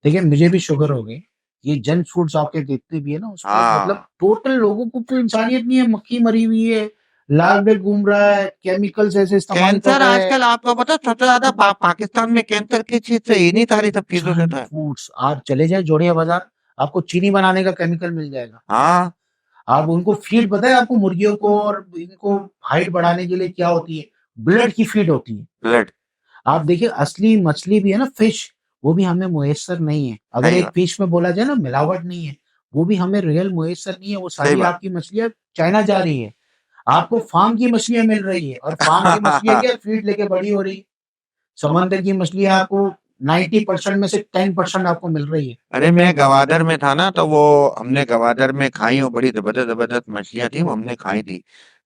دیکھیں مجھے بھی شوگر ہو گئی, یہ جنک فوڈز آپ کے دیکھتے بھی ہے نا, اس پہ مطلب ٹوٹل لوگوں کو کوئی انسانیت نہیں ہے. مکھی مری ہوئی ہے, لال بیگ گھوم رہا ہے, کیمیکلز ایسے استعمال کر کینسر رہے آج ہیں. کل آپ کو پتا سب سے زیادہ پاکستان میں کینسر کی چیز سے انہی ساری سب چیزوں سے تھا. فوڈس آپ چلے جائیں جوڑیا بازار, آپ کو چینی بنانے کا کیمیکل مل جائے گا. ہاں آپ ان کو فیڈ پتہ ہے آپ کو, مرغیوں کو اور ان کو ہائٹ بڑھانے کے لیے کیا ہوتی ہے, بلڈ کی فیڈ ہوتی ہے. بلڈ. آپ دیکھیں اصلی مچھلی بھی ہے نا فش, وہ بھی ہمیں میسر نہیں ہے. اگر ایک فش میں بولا جائے نا ملاوٹ نہیں ہے, وہ بھی ہمیں ریئل میسر نہیں ہے. وہ ساری آپ کی مچھلیاں چائنا جا رہی ہے, آپ کو فارم کی مچھلیاں مل رہی ہے, اور فارم کی مچھلیاں کیا فیڈ لے کے بڑی ہو رہی ہے. سمندر کی مچھلیاں آپ کو 90% میں سے 10% آپ کو مل رہی ہے. ارے میں گوادر میں تھا نا, تو وہ ہم نے گوادر میں کھائی, وہ بڑی زبردست مچھلیاں تھیں, وہ ہم نے کھائی تھی.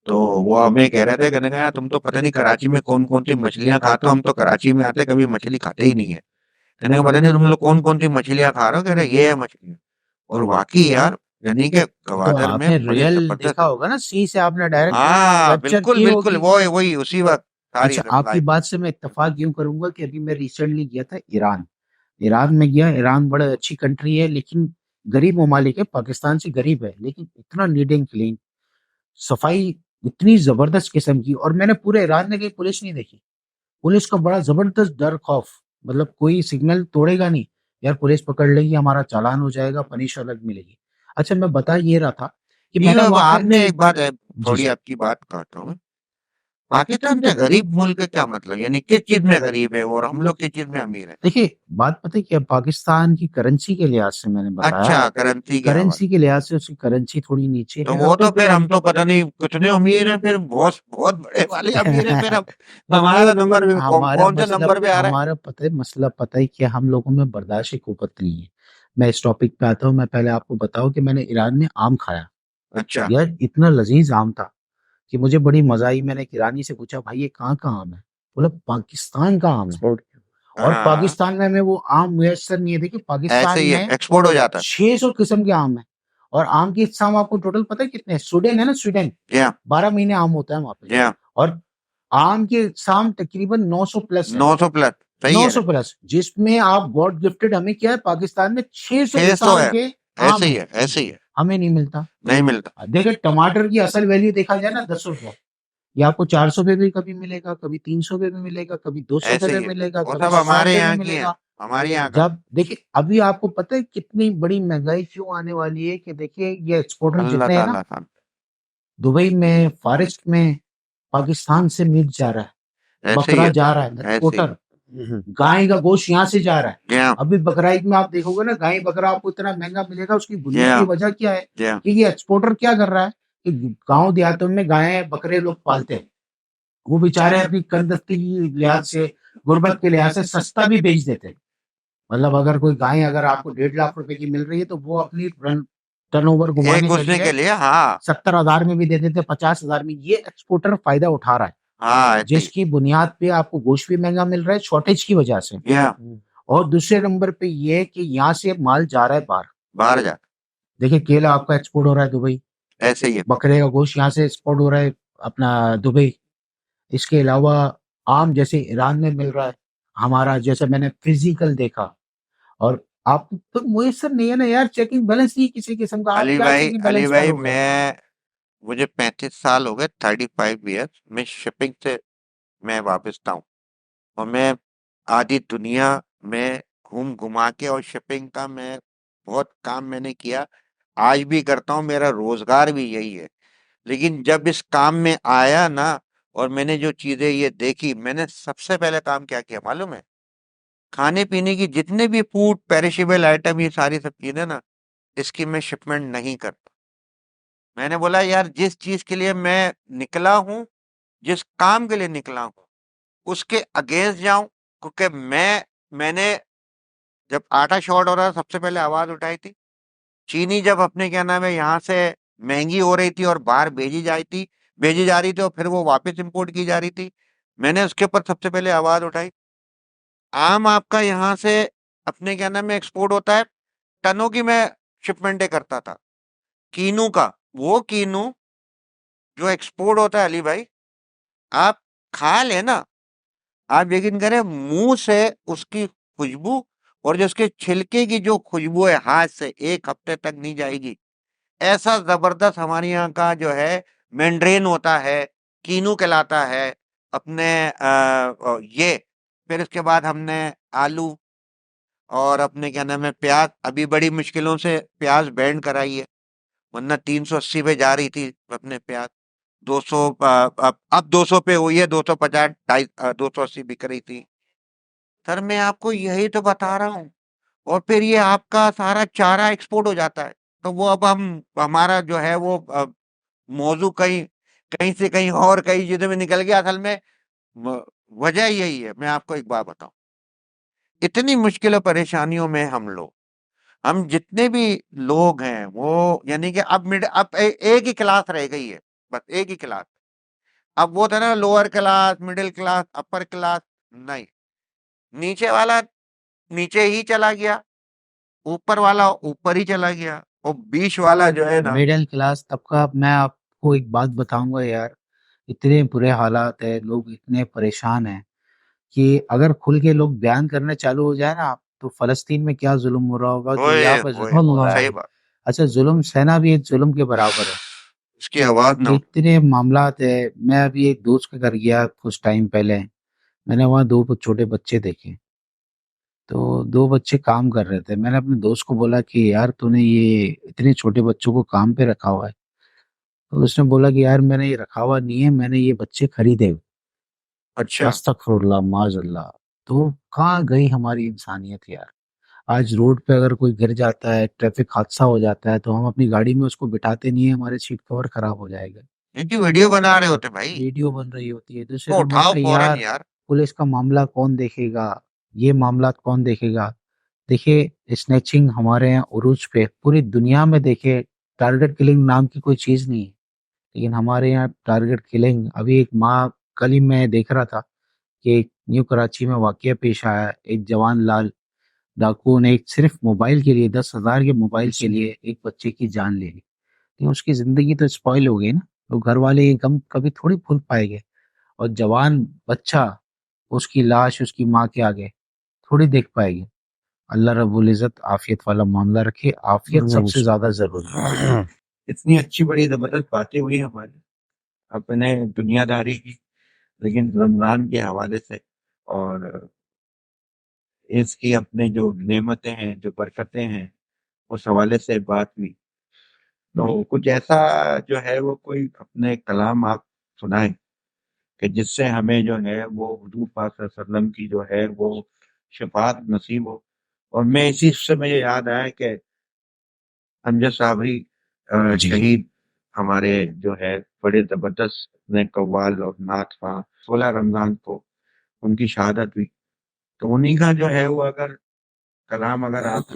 تو وہ ہمیں کہہ رہے تھے, کہنے کا تم تو پتہ نہیں کراچی میں کون کون سی مچھلیاں کھاتے ہو, ہم تو کراچی میں آتے کبھی مچھلی کھاتے ہی نہیں ہے. کہنے کا پتہ نہیں تم لوگ کون کون سی مچھلیاں کھا رہے ہو, کہہ رہے یہ ہے مچھلیاں. اور واقعی یار یعنی کہ گوادر میں ریئل دیکھا ہوگا نا, سی سے آپ نے ڈائریکٹ. ہاں بالکل بالکل, وہی اسی وقت. اچھا آپ کی بات سے میں اتفاق یوں کروں گا کہ ابھی میں ریسنٹلی گیا تھا ایران. ایران میں گیا, ایران بڑا اچھی کنٹری ہے, لیکن غریب ممالک ہے، پاکستان سے غریب ہے لیکن اتنا نیٹ اینڈ کلین، صفائی اتنی زبردست قسم کی. اور میں نے پورے ایران میں کہیں پولیس نہیں دیکھی. پولیس کا بڑا زبردست ڈر خوف، مطلب کوئی سگنل توڑے گا نہیں، یار پولیس پکڑ لے گی ہمارا چالان ہو جائے گا، پنش الگ ملے گی. اچھا میں بتا یہ رہا تھا کہ میں نے اب وہاں آپ نے ایک بات جی تھوڑی سر. آپ کی بات کاٹتا ہوں، پاکستان سے غریب ملک کیا مطلب، یعنی کس چیز میں غریب ہے اور ہم لوگ کس چیز میں امیر ہیں؟ دیکھیے بات پتہ ہے کیا، پاکستان کی کرنسی کے لحاظ سے میں نے بتایا، اچھا، کرنسی کے حوالے، کرنسی کے لحاظ سے اس کی کرنسی تھوڑی نیچے تو ہے. وہ تو پھر ہم تو پتہ نہیں کتنے امیر ہیں، پھر بہت بہت بڑے والے امیر ہیں. پھر ہمارا نمبر بھی ہمارا کون سے نمبر پہ آ رہا ہے؟ ہمارا پتہ ہے مسئلہ پتہ ہے کہ ہم لوگوں میں برداشت قوت نہیں ہے. میں اس ٹاپک پہ آتا ہوں. میں پہلے آپ کو بتاؤں کہ میں نے ایران میں آم کھایا. اچھا، یار اتنا لذیذ آم تھا کہ مجھے بڑی مزہ آئی. میں نے ایک ایرانی سے پوچھا بھائی یہ کہاں کا آم ہے؟ بولا پاکستان کا آم ہے. اور ہاں، پاکستان میں ہمیں وہ آم میسر نہیں ہے. دیکھیے ایسے پاکستان ہی ہے، میں ایکسپورٹ ہو جاتا ہے. 600 قسم کے آم ہیں. اور آم کی اقسام آپ کو ٹوٹل پتہ ہے کتنے ہیں؟ سویڈن ہے نا، سویڈن جی ہاں، 12 مہینے آم ہوتا ہے وہاں پہ. جی ہاں، اور آم کے اقسام تقریباً 900 پلس ہیں. 900 پلس، صحیح ہے، 900 پلس، جس میں آپ گاڈ گفٹڈ. ہمیں کیا ہے پاکستان میں 600 600 قسم ہے، کے آم ایسے ہی ہیں، ہے، ایسے ہی ہے، ہمیں نہیں ملتا. نہیں ملتا. دیکھیں ٹماٹر کی اصل ویلیو دیکھا جائے نا 10 روپے، یہ آپ کو 400 پہ بھی کبھی ملے گا، کبھی 300 پہ بھی ملے گا، کبھی 200 ایسے پہ ہی ہے، ملے گا، وہ کبھی سب 100 ہمارے پہ یہاں بھی کی ملے ہیں، گا. ہمارے یہاں کا. جب دیکھیں ابھی آپ کو پتہ ہے کتنی بڑی مہنگائی کیوں آنے والی ہے کہ دیکھیے یہ ایکسپورٹر اللہ جتنے ہیں نا، تعالیٰ کا دبئی میں، فارسٹ میں، پاکستان سے میٹ جا رہا ہے، ایسے ہی بکرا ہے، جا رہا ہے، ایسے ہی ایکسپورٹر. گائے کا گوشت یہاں سے جا رہا ہے. جی ہاں، ابھی بقرعید میں آپ دیکھو گے نا گائے بکرا آپ کو اتنا مہنگا ملے گا. اس کی جی بنیادی ہاں، وجہ کیا ہے جی ہاں، کہ یہ ایکسپورٹر کیا کر رہا ہے کہ گاؤں دیہاتوں میں گائے بکرے لوگ پالتے ہیں، وہ بیچارے اپنی کندستی کی لحاظ سے، غربت کے لحاظ سے سستا بھی بیچ دیتے ہیں. مطلب اگر کوئی گائے اگر آپ کو 1.5 لاکھ روپے کی مل رہی ہے تو وہ اپنی ٹرن اوور ایک گھمانے کے گھسنے لیے کے لیے، ہاں 70,000 میں بھی دے دیتے، 50,000 میں. یہ ایکسپورٹر فائدہ اٹھا رہا ہے ہاں، ایسے ہی، جس کی بنیاد پہ آپ کو گوشت بھی مہنگا مل رہا ہے شارٹیج کی وجہ سے. جی ہاں، اور دوسرے نمبر پہ یہ کہ یہاں سے مال جا رہا ہے باہر. باہر جا، دیکھیں کیلا آپ کا ایکسپورٹ ہو رہا ہے دبئی، ایسے ہی ہے، بکرے کا گوشت یہاں سے ایکسپورٹ ہو رہا ہے اپنا دبئی. اس کے علاوہ آم جیسے ایران میں مل رہا ہے ہمارا، جیسے میں نے فزیکل دیکھا. اور آپ تو میسر نہیں ہے نا یار، چیکنگ بیلنس نہیں کسی قسم کا. آپ علی کیا بھائی، چیکنگ علی بیلنس بھائی، کرو گے؟ مجھے 35 سال ہو گئے، 35 ایئرس میں شپنگ سے میں وابستہ ہوں، اور میں آدھی دنیا میں گھوم گھما کے، اور شپنگ کا میں بہت کام میں نے کیا، آج بھی کرتا ہوں، میرا روزگار بھی یہی ہے. لیکن جب اس کام میں آیا نا، اور میں نے جو چیزیں یہ دیکھی، میں نے سب سے پہلے کام کیا کیا معلوم ہے؟ کھانے پینے کی جتنے بھی فوڈ پیریشیبل آئٹم، یہ ساری سب چیزیں نا، اس کی میں شپمنٹ نہیں کرتا. میں نے بولا یار جس چیز کے لیے میں نکلا ہوں، جس کام کے لیے نکلا ہوں، اس کے اگینسٹ جاؤں. کیونکہ میں نے جب آٹا شارٹ ہو رہا تھا، سب سے پہلے آواز اٹھائی تھی. چینی جب اپنے کیا نام ہے یہاں سے مہنگی ہو رہی تھی اور باہر بھیجی جا رہی تھی، اور پھر وہ واپس امپورٹ کی جا رہی تھی، میں نے اس کے اوپر سب سے پہلے آواز اٹھائی. آم آپ کا یہاں سے اپنے کیا نام ہے ایکسپورٹ ہوتا ہے، ٹنوں کی میں شپمنٹیں کرتا تھا. کینو کا، وہ کینو جو ایکسپورٹ ہوتا ہے علی بھائی، آپ کھا لیں نا، آپ یقین کریں منہ سے اس کی خوشبو، اور جو اس کے چھلکے کی جو خوشبو ہے، ہاتھ سے 1 ہفتے تک نہیں جائے گی. ایسا زبردست ہمارے یہاں کا جو ہے مینڈرین ہوتا ہے، کینو کہلاتا ہے اپنے. یہ پھر اس کے بعد ہم نے آلو اور اپنے کیا نام ہے پیاز، ابھی بڑی مشکلوں سے پیاز بینڈ کرائی ہے، ورنہ 380 پہ جا رہی تھی اپنے پیاز. 200 اب 200 پہ ہوئی ہے، 250 280 بک رہی تھی. سر میں آپ کو یہی تو بتا رہا ہوں. اور پھر یہ آپ کا سارا چارہ ایکسپورٹ ہو جاتا ہے. تو وہ اب ہمارا جو ہے وہ موضوع کہیں سے کہیں اور کئی چیزوں میں نکل گیا. اصل میں وجہ یہی ہے. میں آپ کو ایک بات بتاؤں، اتنی مشکل و پریشانیوں میں ہم جتنے بھی لوگ ہیں، وہ یعنی کہ اب ایک ہی کلاس رہ گئی ہے، بس ایک ہی کلاس. اب وہ تھا نا lower class, middle class, upper class, نہیں، نیچے والا نیچے ہی چلا گیا، اوپر والا اوپر ہی چلا گیا، اور بیچ والا جو ہے نا. مڈل کلاس طبقہ. میں آپ کو ایک بات بتاؤں گا یار، اتنے برے حالات ہیں، لوگ اتنے پریشان ہیں کہ اگر کھل کے لوگ بیان کرنا چالو ہو جائے نا، تو فلسطین میں کیا ظلم ہو رہا ہوگا جو اوئے یہاں پر اوئے، ظلم ہو رہا ہے. صحیح بات، اچھا ظلم سہنا بھی ایک ظلم کے برابر ہے. اس کی آواز نہ اٹھ. اتنے معاملات ہے. میں ابھی ایک دوست کے گھر گیا کچھ ٹائم پہلے, میں نے وہاں 2 چھوٹے بچے دیکھے. تو 2 بچے کام کر رہے تھے. میں نے اپنے دوست کو بولا کہ یار تو نے یہ اتنے چھوٹے بچوں کو کام پہ رکھا ہوا ہے. تو اس نے بولا کہ یار میں نے یہ رکھا ہوا نہیں ہے, میں نے یہ بچے خریدے. اچھا، استغفر اللہ معاذ اللہ. تو کہاں گئی ہماری انسانیت یار. آج روڈ پہ اگر کوئی گر جاتا ہے, ٹریفک حادثہ ہو جاتا ہے, تو ہم اپنی گاڑی میں اس کو بٹھاتے نہیں ہیں, ہمارے سیٹ کور خراب ہو جائے گا. ان کی ویڈیو بنا رہے ہوتے بھائی، ویڈیو بن رہی ہوتی ہے تو تو صرف ہم اٹھاؤ بولتے ہیں فوراً یار یار. پولیس کا معاملہ کون دیکھے گا, یہ معاملات کون دیکھے گا. دیکھیے اسنیچنگ ہمارے یہاں عروج پہ, پوری دنیا میں دیکھے ٹارگٹ کلنگ نام کی کوئی چیز نہیں ہے, لیکن ہمارے یہاں ٹارگٹ کلنگ. ابھی ایک ماں, کل ہی میں دیکھ رہا تھا کہ نیو کراچی میں واقعہ پیش آیا. ایک جوان لال ڈاکو نے ایک صرف موبائل کے لیے 10,000 کے موبائل کے لیے ایک بچے کی جان لے لی. لیکن اس کی زندگی تو اسپوائل ہو گئی نا. تو گھر والے یہ غم کبھی تھوڑی بھول پائے گے, اور جوان بچہ اس کی لاش اس کی ماں کے آگے تھوڑی دیکھ پائے گی. اللہ رب العزت عافیت والا معاملہ رکھے. عافیت سب سے زیادہ ضروری ہے. اتنی اچھی بڑی زبردست باتیں ہوئی ہماری اپنے دنیا داری کی، لیکن رمضان کے حوالے سے اور اس کی اپنے جو نعمتیں ہیں، جو برکتیں ہیں، اس حوالے سے بات ہوئی. تو کچھ ایسا جو ہے وہ کوئی اپنے کلام آپ سنائیں کہ جس سے ہمیں جو ہے وہ حضور پاک صلی اللہ علیہ وسلم کی جو ہے وہ شفاعت نصیب ہو. اور میں اسی سے مجھے یاد آیا کہ امجد صابری جی شہید ہمارے جو ہے بڑے زبردست نے قوال اور نعت خواں 16 رمضان کو ان کی شہادت ہوئی. تو انہی کا جو ہے وہ اگر کلام اگر آپ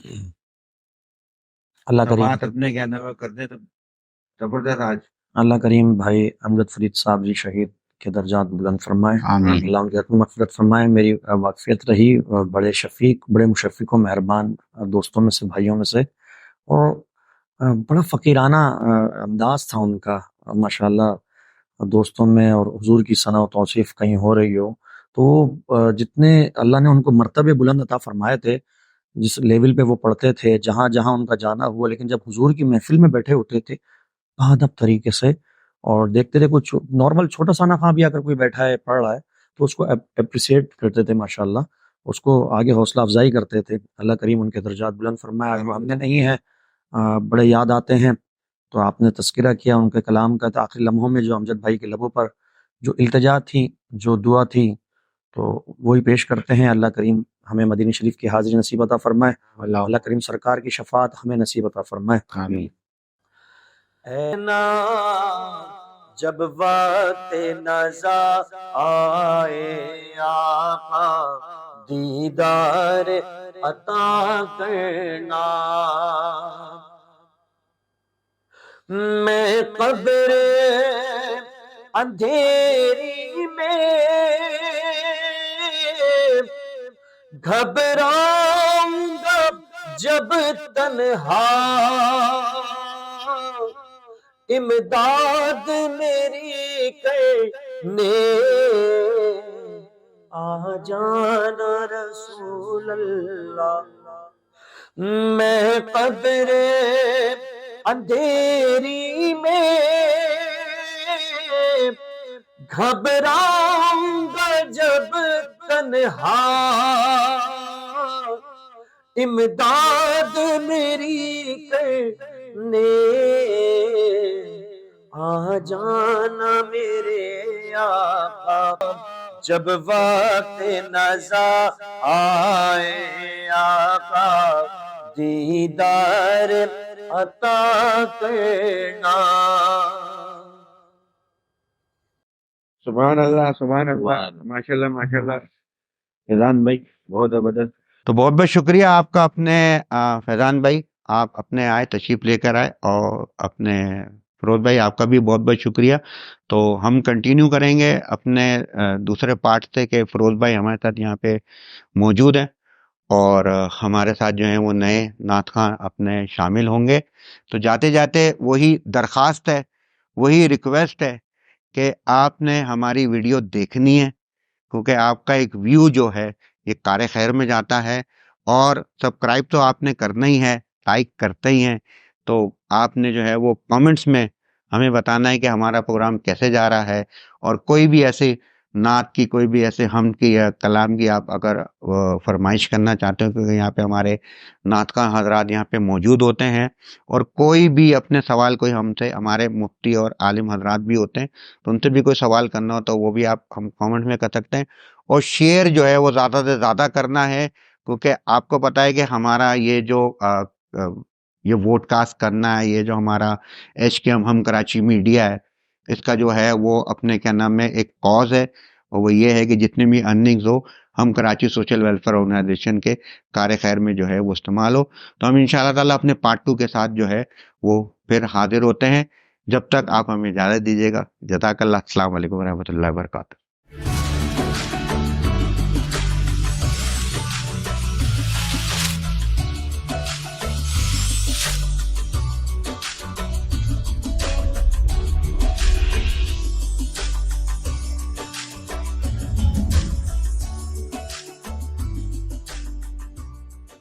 اللہ کریم سماعت اپنے کہنے میں کر دیں تو زبردست. آج اللہ کریم بھائی امجد فرید صاحب جی شہید کے درجات بلند فرمائے. آمین. اللہ ان کی حتمی مغفرت فرمائے. میری واقفیت رہی بڑے شفیق, بڑے مشفق و مہربان دوستوں میں سے, بھائیوں میں سے, اور بڑا فقیرانہ انداز تھا ان کا ماشاءاللہ. دوستوں میں اور حضور کی ثنا و توصیف کہیں ہو رہی ہو تو جتنے اللہ نے ان کو مرتبے بلند عطا فرمائے تھے, جس لیول پہ وہ پڑھتے تھے, جہاں جہاں ان کا جانا ہوا, لیکن جب حضور کی محفل میں بیٹھے ہوتے تھے بہادب طریقے سے, اور دیکھتے تھے کچھ نارمل چھوٹا سا خواہ بھی اگر کوئی بیٹھا ہے پڑھ رہا ہے تو اس کو اپریسیٹ کرتے تھے ماشاءاللہ, اس کو آگے حوصلہ افزائی کرتے تھے. اللہ کریم ان کے درجات بلند فرمائے. ہم نے نہیں ہے, بڑے یاد آتے ہیں. تو آپ نے تذکرہ کیا ان کے کلام کا, آخری لمحوں میں جو امجد بھائی کے لبوں پر جو التجا تھی, جو دعا تھی, تو وہی پیش کرتے ہیں. اللہ کریم ہمیں مدینہ شریف کی حاضری نصیب عطا فرمائے. اللہ کریم سرکار کی شفاعت ہمیں نصیب عطا فرمائے. آمین. اے نا جب وقت نزا آئے آقا دیدار عطا کرنا, میں قبر اندھیری میں گھبراؤں گا جب تنہا, امداد میری کرنے آ جانا رسول اللہ. میں قبر اندھیری میں گھبراؤں گا جب تنہا, امداد میری کرنے آ جانا میرے آقا. جب وقت نزا آئے آقا دیدار عطا کرنا. سبحان اللہ سبحان اللہ, ماشاء اللہ ماشاء اللہ. فیضان بھائی بہت زبردست. تو بہت بہت شکریہ آپ کا اپنے فیضان بھائی, آپ اپنے آئے, تشریف لے کر آئے, اور اپنے فیروز بھائی آپ کا بھی بہت بہت شکریہ. تو ہم کنٹینیو کریں گے اپنے دوسرے پارٹ سے کہ فیروز بھائی ہمارے ساتھ یہاں پہ موجود ہیں, اور ہمارے ساتھ جو ہیں وہ نئے نعت خواں اپنے شامل ہوں گے. تو جاتے جاتے وہی درخواست ہے, وہی ریکویسٹ ہے کہ آپ نے ہماری ویڈیو دیکھنی ہے, کیونکہ آپ کا ایک ویو جو ہے یہ کار خیر میں جاتا ہے, اور سبسکرائب تو آپ نے کرنا ہی ہے، لائک کرتے ہی ہیں، تو آپ نے جو ہے وہ کامنٹس میں ہمیں بتانا ہے کہ ہمارا پروگرام کیسے جا رہا ہے، اور کوئی بھی ایسے نعت کی، کوئی بھی ایسے حمد کی یا کلام کی آپ اگر فرمائش کرنا چاہتے ہو، کیونکہ یہاں پہ ہمارے نعت خواں حضرات یہاں پہ موجود ہوتے ہیں، اور کوئی بھی اپنے سوال کوئی ہم سے، ہمارے مفتی اور عالم حضرات بھی ہوتے ہیں، تو ان سے بھی کوئی سوال کرنا ہو تو وہ بھی آپ ہم کامنٹ میں کر سکتے ہیں. اور شیئر جو ہے وہ زیادہ سے زیادہ کرنا ہے، کیونکہ آپ کو پتہ ہے کہ ہمارا یہ جو یہ ووٹ کاسٹ کرنا ہے، یہ جو ہمارا HKM ہم کراچی میڈیا ہے، اس کا جو ہے وہ اپنے کیا نام ہے ایک کاز ہے، اور وہ یہ ہے کہ جتنے بھی ارننگز ہو ہم کراچی سوشل ویلفیئر آرگنائزیشن کے کار خیر میں جو ہے وہ استعمال ہو. تو ہم انشاءاللہ تعالیٰ اپنے پارٹ 2 کے ساتھ جو ہے وہ پھر حاضر ہوتے ہیں. جب تک آپ ہمیں اجازت دیجیے گا. جزاک اللہ. السلام علیکم ورحمۃ اللہ وبرکاتہ.